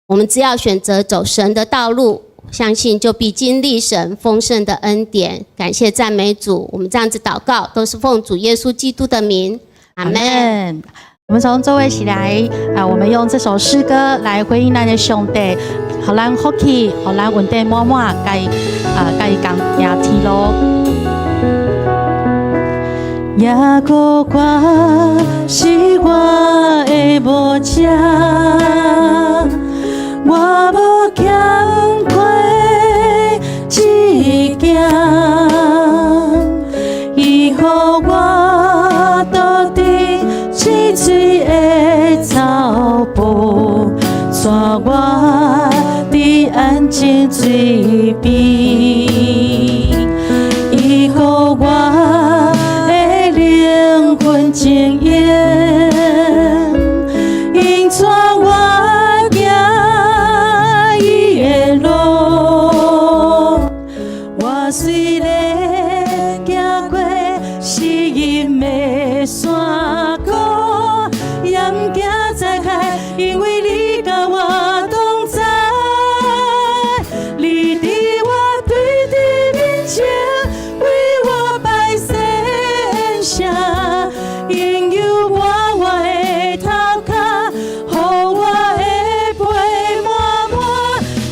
我们只要选择走神的道路，相信就必经历神丰盛的恩典。感谢赞美主，我们这样子祷告都是奉主耶稣基督的名，阿们。我们从座位起来我们用这首诗歌来回应咱的上帝，让咱福气，让咱稳定满满，该讲赢天路。耶和华是我的牧者，我无欠亏一件，伊予我倒伫青水的草坡，带我伫安静水边，伊予我的灵魂静yên，引带我行伊的路。我虽然行过死荫的山谷，也不惊灾害，因为你甲我同在。你伫我对敌面前，为我摆set下，引诱我的头壳，予我的背满满，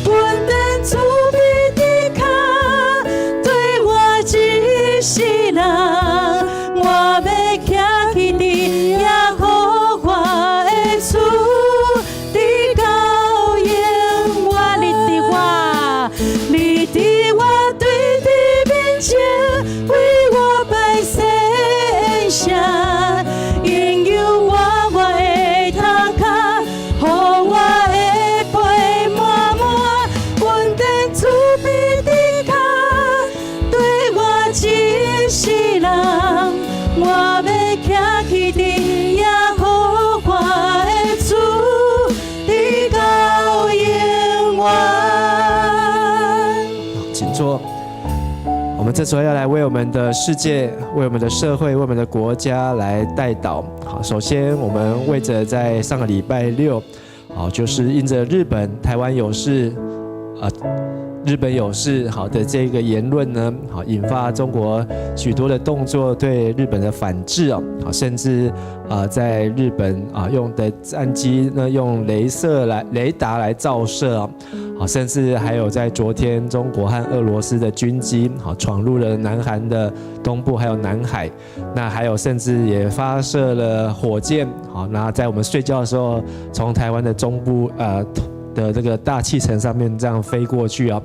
稳定主必的脚，对我一世人，我要徛起伫耶和华的厝，你高言我立伫我，你伫我对敌面前，为我摆set下，引诱我的头壳，予我的背满满，稳定主必的脚，对我一世人，我要徛起伫耶和华的厝，你高言我。请坐。我们这时候要来为我们的世界、为我们的社会、为我们的国家来代祷。好，首先我们为着在上个礼拜六，就是因着日本台湾有事，日本有事好的这个言论呢，好引发中国许多的动作对日本的反制哦，好甚至在日本用的战机呢用雷达来照射哦，好甚至还有在昨天中国和俄罗斯的军机好闯入了南韩的东部还有南海，那还有甚至也发射了火箭好，那在我们睡觉的时候从台湾的中部的这个大气层上面这样飞过去啊，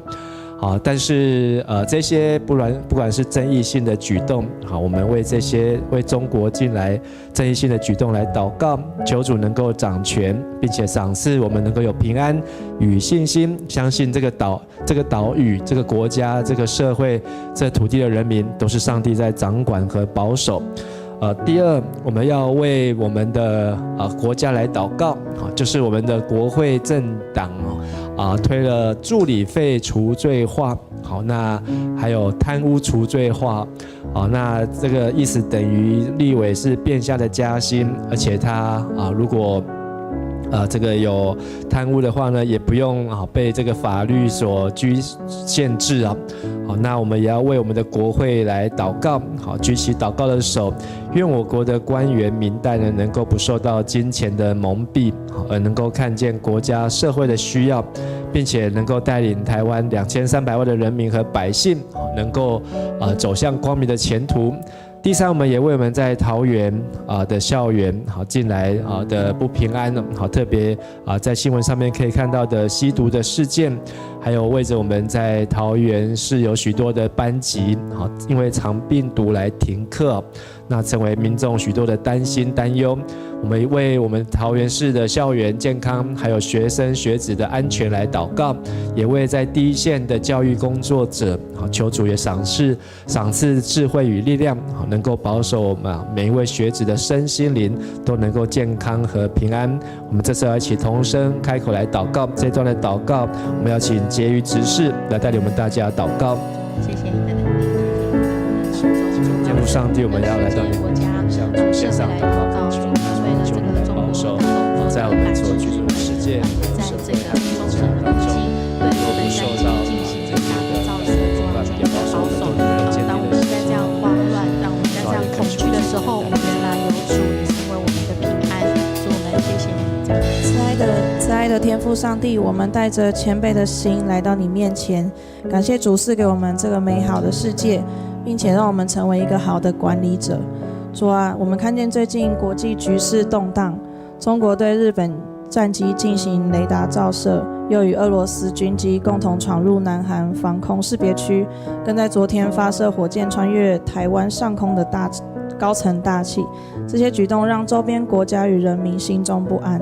但是这些不管是争议性的举动，我们为这些为中国近来争议性的举动来祷告，求主能够掌权，并且赏赐我们能够有平安与信心，相信这个岛屿、这个国家、这个社会、这土地的人民都是上帝在掌管和保守。第二，我们要为我们的国家来祷告，就是我们的国会政党推了助理费除罪化，那还有贪污除罪化，那这个意思等于立委是变相的加薪，而且他如果这个有贪污的话呢，也不用被这个法律所限制啊。好，那我们也要为我们的国会来祷告，好，举起祷告的手，愿我国的官员民代呢，能够不受到金钱的蒙蔽，而能够看见国家社会的需要，并且能够带领台湾2300万的人民和百姓，能够走向光明的前途。第三，我们也为我们在桃园的校园近来的不平安，特别在新闻上面可以看到的吸毒的事件，还有为着我们在桃园是有许多的班级因为肠病毒来停课，那成为民众许多的担心担忧。我们为我们桃园市的校园健康，还有学生学子的安全来祷告，也为在第一线的教育工作者，求主也赏赐智慧与力量，能够保守我们每一位学子的身心灵都能够健康和平安。我们这次要一起同声开口来祷告，这段的祷告，我们要请婕妤执事来带领我们大家祷告。谢谢你的能力，天父上帝，我们要来到你的向主献上祷告，求你来保守在我们所居住的世界，在这个中层环境，对我们在进行这样的造神主啊，也保守。当我们在这样慌乱，当我们在这样恐惧的时候，我们原来有主，也是因为我们的平安。主，我们谢谢你这样。慈爱的天父上帝，我们带着谦卑的心来到你面前，感谢主赐给我们这个美好的世界，并且让我们成为一个好的管理者。主啊，我们看见最近国际局势动荡，中国对日本战机进行雷达照射，又与俄罗斯军机共同闯入南韩防空识别区，更在昨天发射火箭穿越台湾上空的高层大气。这些举动让周边国家与人民心中不安。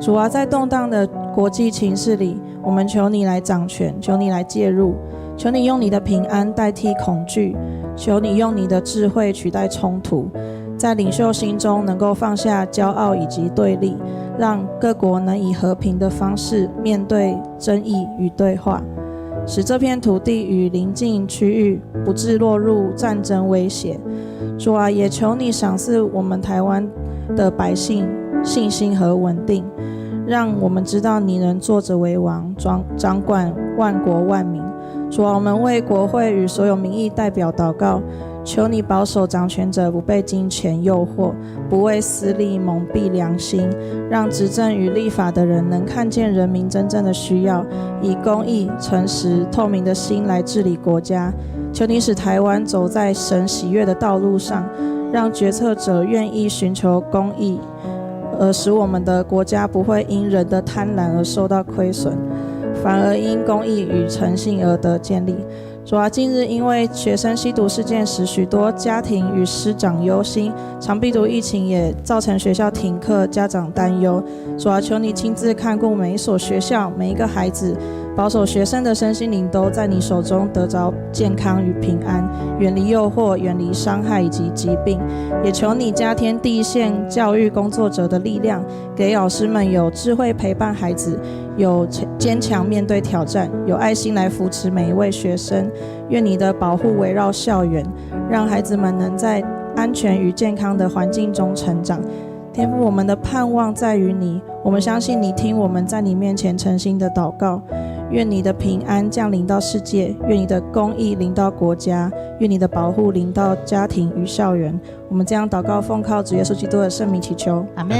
主啊，在动荡的国际情势里，我们求你来掌权，求你来介入，求你用你的平安代替恐惧，求你用你的智慧取代冲突，在领袖心中能够放下骄傲以及对立，让各国能以和平的方式面对争议与对话，使这片土地与邻近区域不致落入战争威胁。主啊，也求你赏赐我们台湾的百姓信心和稳定，让我们知道你能坐着为王，掌管万国万民。主啊，我们为国会与所有民意代表祷告，求你保守掌权者不被金钱诱惑，不为私利蒙蔽良心，让执政与立法的人能看见人民真正的需要，以公义、诚实、透明的心来治理国家。求你使台湾走在神喜悦的道路上，让决策者愿意寻求公义，使我们的国家不会因人的贪婪而受到亏损，反而因公义与诚信而得建立。主啊，近日因为学生吸毒事件，使许多家庭与师长忧心，肠病毒疫情也造成学校停课，家长担忧。主啊，求你亲自看顾每一所学校，每一个孩子，保守学生的身心灵都在你手中得着健康与平安，远离诱惑，远离伤害以及疾病。也求你加添第一线教育工作者的力量，给老师们有智慧陪伴孩子，有坚强面对挑战，有爱心来扶持每一位学生。愿你的保护围绕校园，让孩子们能在安全与健康的环境中成长。天父，我们的盼望在于你，我们相信你听我们在你面前诚心的祷告。愿你的平安降临到世界，愿你的公义临到国家，愿你的保护临到家庭与校园。我们这样祷告，奉靠主耶稣基督的圣名祈求，阿们。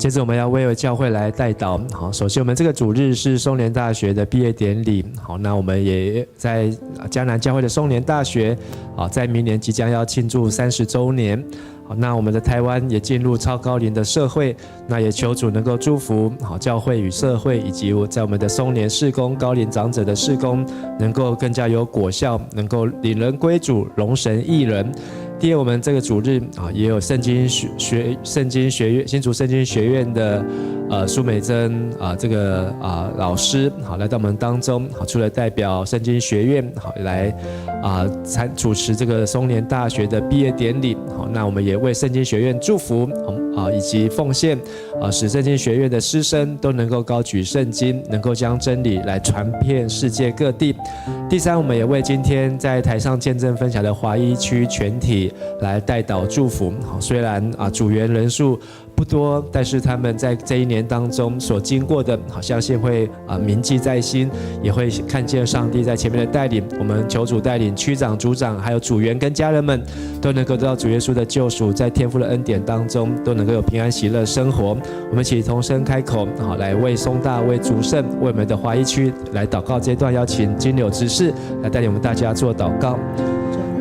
接着我们要为教会来代祷。好，首先我们这个主日是松联大学的毕业典礼。好，那我们也在嘉南教会的松联大学，好，在明年即将要庆祝30周年。好，那我们的台湾也进入超高龄的社会，那也求主能够祝福好教会与社会，以及在我们的松联事工高龄长者的事工，能够更加有果效，能够领人归主，荣神益人。第二，我们这个主日也有圣经学院新竹圣经学院的苏美珍这个老师好来到我们当中，好除了代表圣经学院好来主持这个松联大学的毕业典礼，好那我们也为圣经学院祝福以及奉献使圣经学院的师生都能够高举圣经，能够将真理来传遍世界各地。第三，我们也为今天在台上见证分享的华一区全体来代祷祝福。虽然组员人数不多，但是他们在这一年当中所经过的，相信会铭记在心，也会看见上帝在前面的带领。我们求主带领区长、组长，还有组员跟家人们，都能够得到主耶稣的救赎，在天父的恩典当中，都能够有平安喜乐生活。我们一起同声开口，好来为松大、为竹圣、为我们的华一区来祷告。这段邀请金柳执事来带领我们大家做祷告。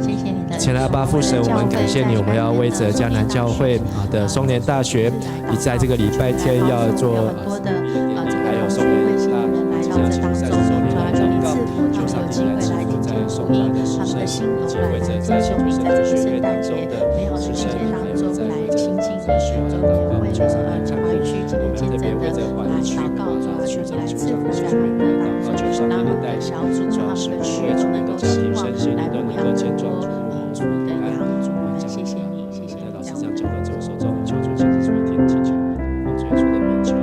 谢谢你的前来阿爸父神，我们感谢你，我们要为着嘉南教会的松联大学，你在这个礼拜天要做还有松联大将近30周年的祷告，求上帝来赐福在松大的师生，以及为着在新竹圣经学院当中的师生，还有在亲近的需要的祷告，求上帝看顾我们这边为着华一区区长、组长、学员的祷告，求上帝的带领，主要是为主能够家庭身心灵都能够健壮。主的养主，我们谢谢你，谢谢你。来到这样讲到这个手中，求主亲自垂听，祈求奉主耶稣的名求。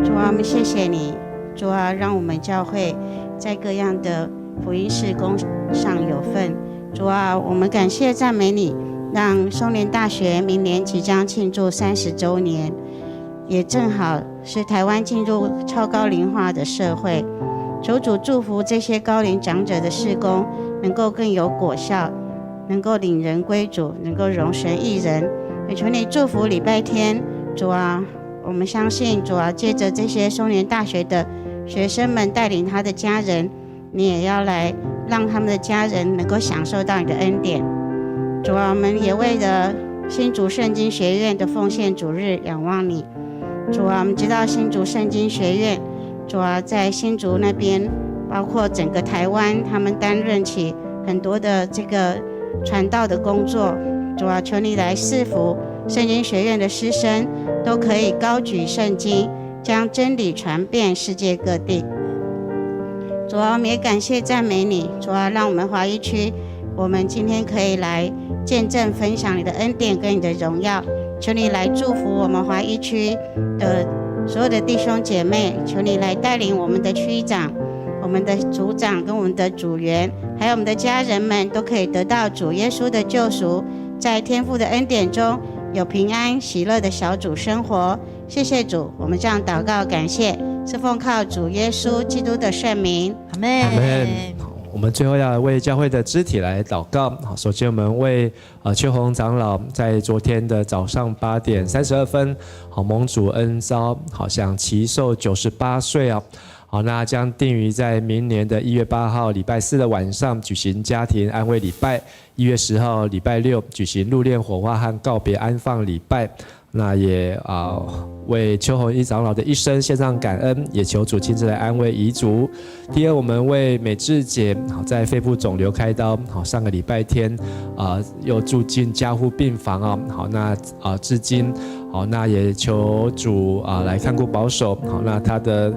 主啊，我们谢谢你，主啊，让我们教会在各样的福音事工上有份。主啊，我们感谢赞美你，让松联大学明年即将庆祝30周年，也正好是台湾进入超高龄化的社会。求主祝福这些高龄长者的事工能够更有果效，能够领人归主，能够荣神益人。也求你祝福礼拜天，主啊，我们相信主啊，借着这些松联大学的学生们带领他的家人，你也要来让他们的家人能够享受到你的恩典。主啊，我们也为了新竹圣经学院的奉献主日仰望你。主啊，我们知道新竹圣经学院，主啊，在新竹那边，包括整个台湾，他们担任起很多的这个传道的工作。主啊，求你来赐福圣经学院的师生，都可以高举圣经，将真理传遍世界各地。主啊，我们也感谢赞美你。主啊，让我们华一区，我们今天可以来见证分享你的恩典跟你的荣耀。求你来祝福我们华一区的所有的弟兄姐妹，求你来带领我们的区长、我们的组长跟我们的组员，还有我们的家人们，都可以得到主耶稣的救赎，在天父的恩典中有平安喜乐的小组生活。谢谢主，我们这样祷告感谢，是奉靠主耶稣基督的圣名。阿们。阿们。我们最后要为教会的肢体来祷告。好，首先我们为邱宏长老在昨天的早上8点32分，好蒙主恩召，好享其寿98岁啊。好，那将定于在明年的1月8号礼拜4的晚上举行家庭安慰礼拜，1月10号礼拜6举行入殓火化和告别安放礼拜。那也为邱宏一长老的一生献上感恩，也求主亲自来安慰遗族。第二，我们为美智姐在肺部肿瘤开刀，上个礼拜天又住进加护病房啊。好，那至今好，那也求主来看顾保守。好，那他的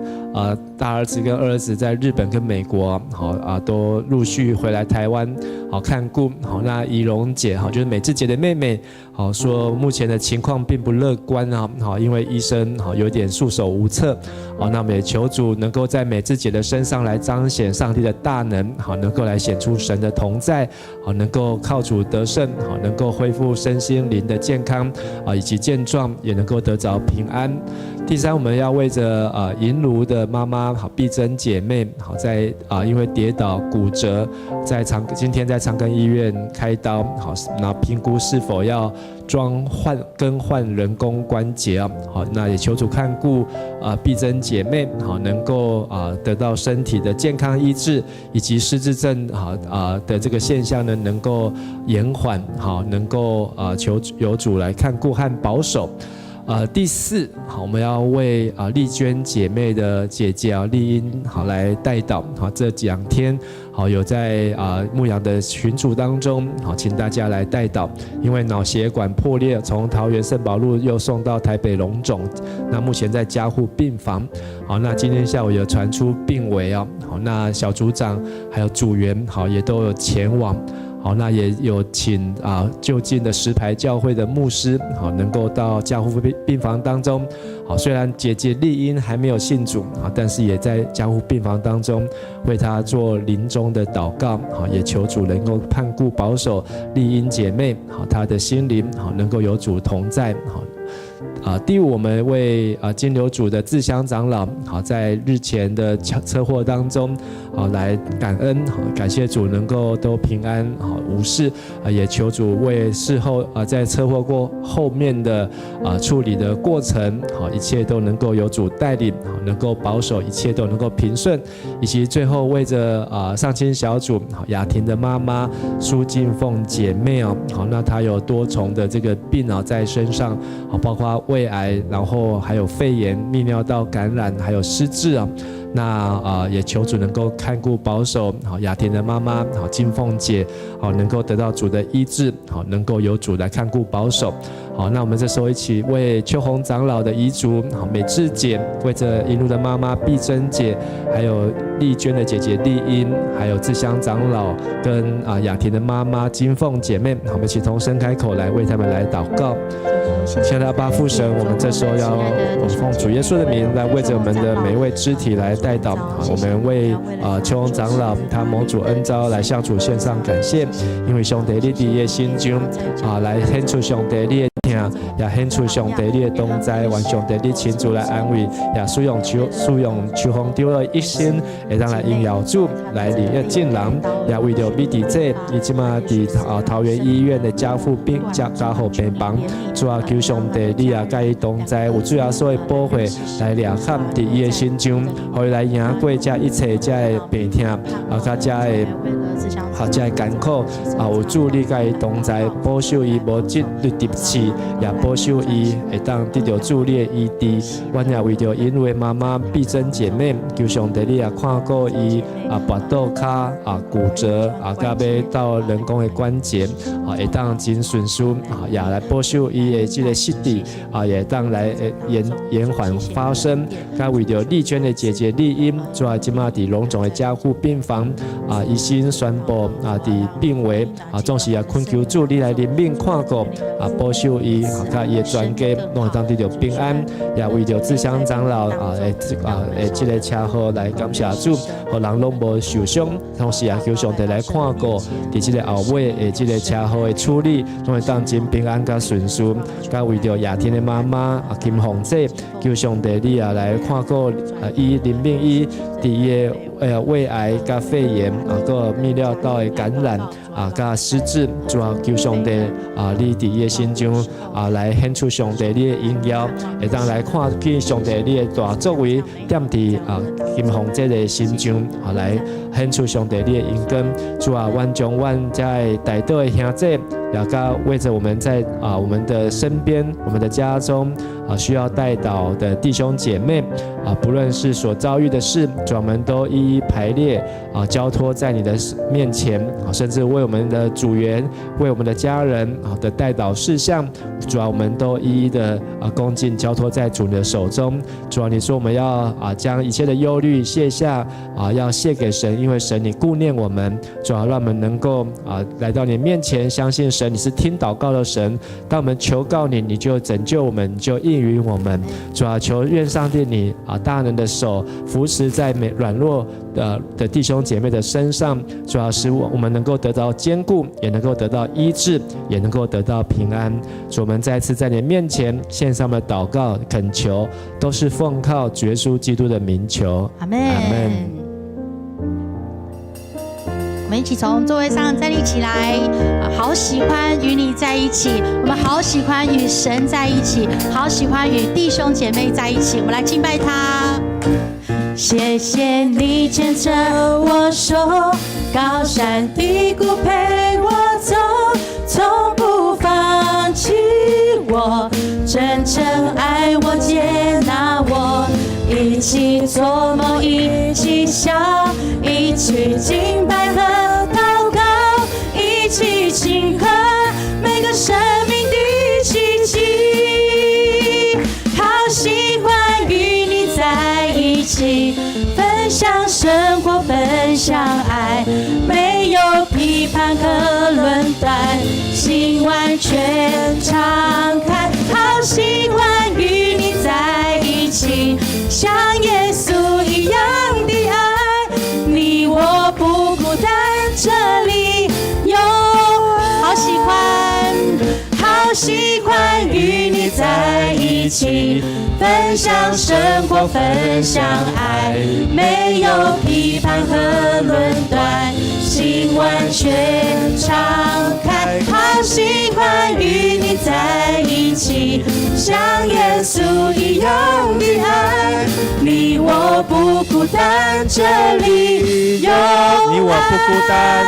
大儿子跟二儿子在日本跟美国好都陆续回来台湾好看顾。好，那怡蓉姐好就是美智姐的妹妹好说目前的情况并不乐观啊。好，因为医生好有点束手无策。好，那我们也求主能够在美智姐的身上来彰显上帝的大能，好能够来显出神的同在，好能够靠主得胜，好能够恢复身心灵的健康以及健壮，也能够得着平安。第三，我们要为着银炉的妈妈好碧珍姐妹好在因为跌倒骨折，今天在长庚医院开刀好，那评估是否要更换人工关节啊。好，那也求主看顾碧珍姐妹好，能够得到身体的健康医治，以及失智症的这个现象呢能够延缓，好，能够求有主来看顾和保守。第4，好，我们要为丽娟姐妹的姐姐丽英好来代祷。好，这2天好有在牧养的群组当中，好，请大家来代祷，因为脑血管破裂，从桃园圣保路又送到台北荣总，那目前在加护病房。好，那今天下午有传出病危好，那小组长还有组员好也都有前往。好，那也有请就近的石牌教会的牧师，好，能够到加护病房当中。好，虽然姐姐丽英还没有信主，但是也在加护病房当中为她做临终的祷告。好，也求主能够看顾保守丽英姐妹，好，她的心灵好能够有主同在。好。第5，我们为金流组的志香长老，好，在日前的车祸当中，好来感恩，好感谢主能够都平安，好无事，也求主为事后在车祸过后面的处理的过程，好一切都能够有主带领，好能够保守，一切都能够平顺，以及最后为着上亲小组好雅婷的妈妈苏静凤姐妹好，那她有多重的这个病在身上，好包括胃癌，然后还有肺炎、泌尿道感染，还有失智那也求主能够看顾保守好雅婷的妈妈好金凤姐好能够得到主的医治，好能够有主来看顾保守。好，那我们这时候一起为秋红长老的遗族好美智姐，为着一路的妈妈碧珍姐，还有丽娟的姐姐丽英，还有志香长老跟雅婷的妈妈金凤姐妹，好我们一起同声开口来为他们来祷告。亲爱的阿爸父神，我们这时候要奉主耶稣的名来为着我们的每一位肢体来代祷。我们为秋红长老他蒙主恩召来向主献上感谢，因为上帝你伫伊心中来显出上帝你的听，也显出上帝你的同在，愿上帝你亲自来安慰，也使用秋红长老一生会当来应邀主来领约进人，也为着美弟姐伊即马伫桃园医院的加护病房，主啊求上帝你也甲伊同在，有主要所有保护来掠看伫伊的心中，互伊来赢过这一切这的病痛甲这的艰苦有主你甲伊同在，保守伊无疾入地气，也保守伊会当得到主你的医治。阮也为着因为妈妈碧珍姐妹，求上帝你也看顾伊跋倒骹骨折甲要到人工的关节会当真顺遂也来保守伊的这个失智也当来延缓发生。甲为着丽娟的姐姐丽英，主要今嘛伫荣总的加护病房医生宣布伫病危总是也恳求主你来怜悯看顾保守伊甲伊的全家拢会当得到平安。也为着志香长老这个车祸来感谢主，互人拢无受伤，同时也求上帝来看顾伫这个后尾的这个车祸的处理，拢会当真平安甲顺遂。甲为着雅婷的妈妈金凤姐，求上帝你也来看顾伊怜悯伊伫伊的胃癌甲肺炎个泌尿道的感染甲失智，主要求上帝你伫伊的心中来显出上帝你的荣耀，会当来看见上帝你的大作为，踮伫金凤姐的心中来显出上帝你的恩典。主啊，阮将阮遮的带倒的兄弟，也甲为着我们在我们的身边、我们的家中需要代祷的弟兄姐妹不论是所遭遇的事，主啊，我们都一一排列交托在你的面前甚至为我们的组员、为我们的家人的代祷事项，主啊，我们都一一的恭敬交托在主你的手中。主啊，你说我们要将一切的忧虑卸下要卸给神，因为神你顾念我们。主啊，让我们能够来到你面前，相信神你是听祷告的神，当我们求告你，你就拯救我们，你就应允我们。主啊，求愿上帝你大能的手扶持在每软弱的弟兄姐妹的身上，主要使我们能够得到坚固，也能够得到医治，也能够得到平安。主，我们再次在你面前献上的祷告恳求，都是奉靠主耶稣基督的名求，阿们。我们一起从座位上站立起来。好喜欢与你在一起，我们好喜欢与神在一起，好喜欢与弟兄姐妹在一起。我们来敬拜他。谢谢你牵着我手，高山低谷陪我走，从不放弃我，真诚爱我接纳我，一起做梦一起笑，一起敬拜和祷告，一起庆贺每个生命的奇迹。好喜欢与你在一起，分享生活，分享爱，没有批判和论断，心完全敞开。好喜欢与你在一起，像耶稣一样的爱，你我不孤单，这里有好喜欢，好喜欢与你在一起，分享生活，分享爱，没有批判和论断，心完全敞开。好喜欢与你在一起，像耶稣一样的爱，你我不孤单，这里有你我不孤单，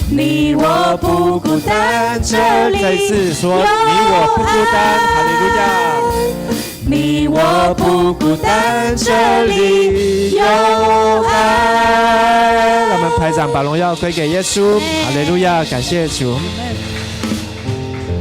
你我不孤单，这里再次说你我不孤单，哈利路亚。你我不孤单，这里有爱。让我们拍掌，把荣耀归给耶稣，哈利路亚，感谢主。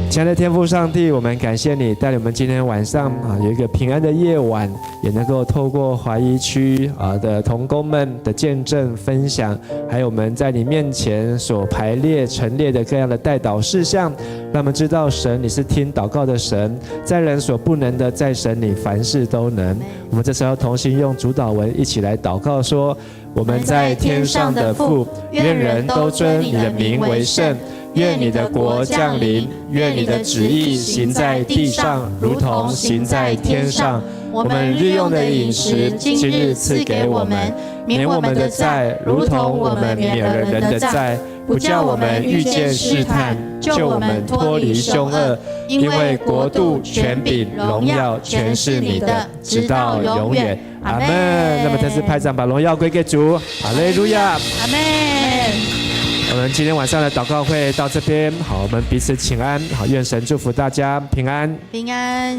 亲爱的天父上帝，我们感谢你带领我们今天晚上有一个平安的夜晚，也能够透过华一区的同工们的见证分享，还有我们在你面前所排列陈列的各样的代祷事项，让我们知道神你是听祷告的神，在人所不能的，在神你凡事都能。我们这时候同心用主祷文一起来祷告说：我们在天上的父，愿人都尊你的名为圣。愿你的国降临，愿你的旨意行在地上，如同行在天上。我们日用的饮食，今日赐给我们，免我们的债，如同我们免了人的债，不叫我们遇见试探，救我们脱离凶恶。因为国度、权柄、荣耀，全是你的，直到永远。阿们。那么再次拍掌，把荣耀归给主。哈利路亚。阿们。我们今天晚上的祷告会到这边，好，我们彼此请安，好，愿神祝福大家平安，平安。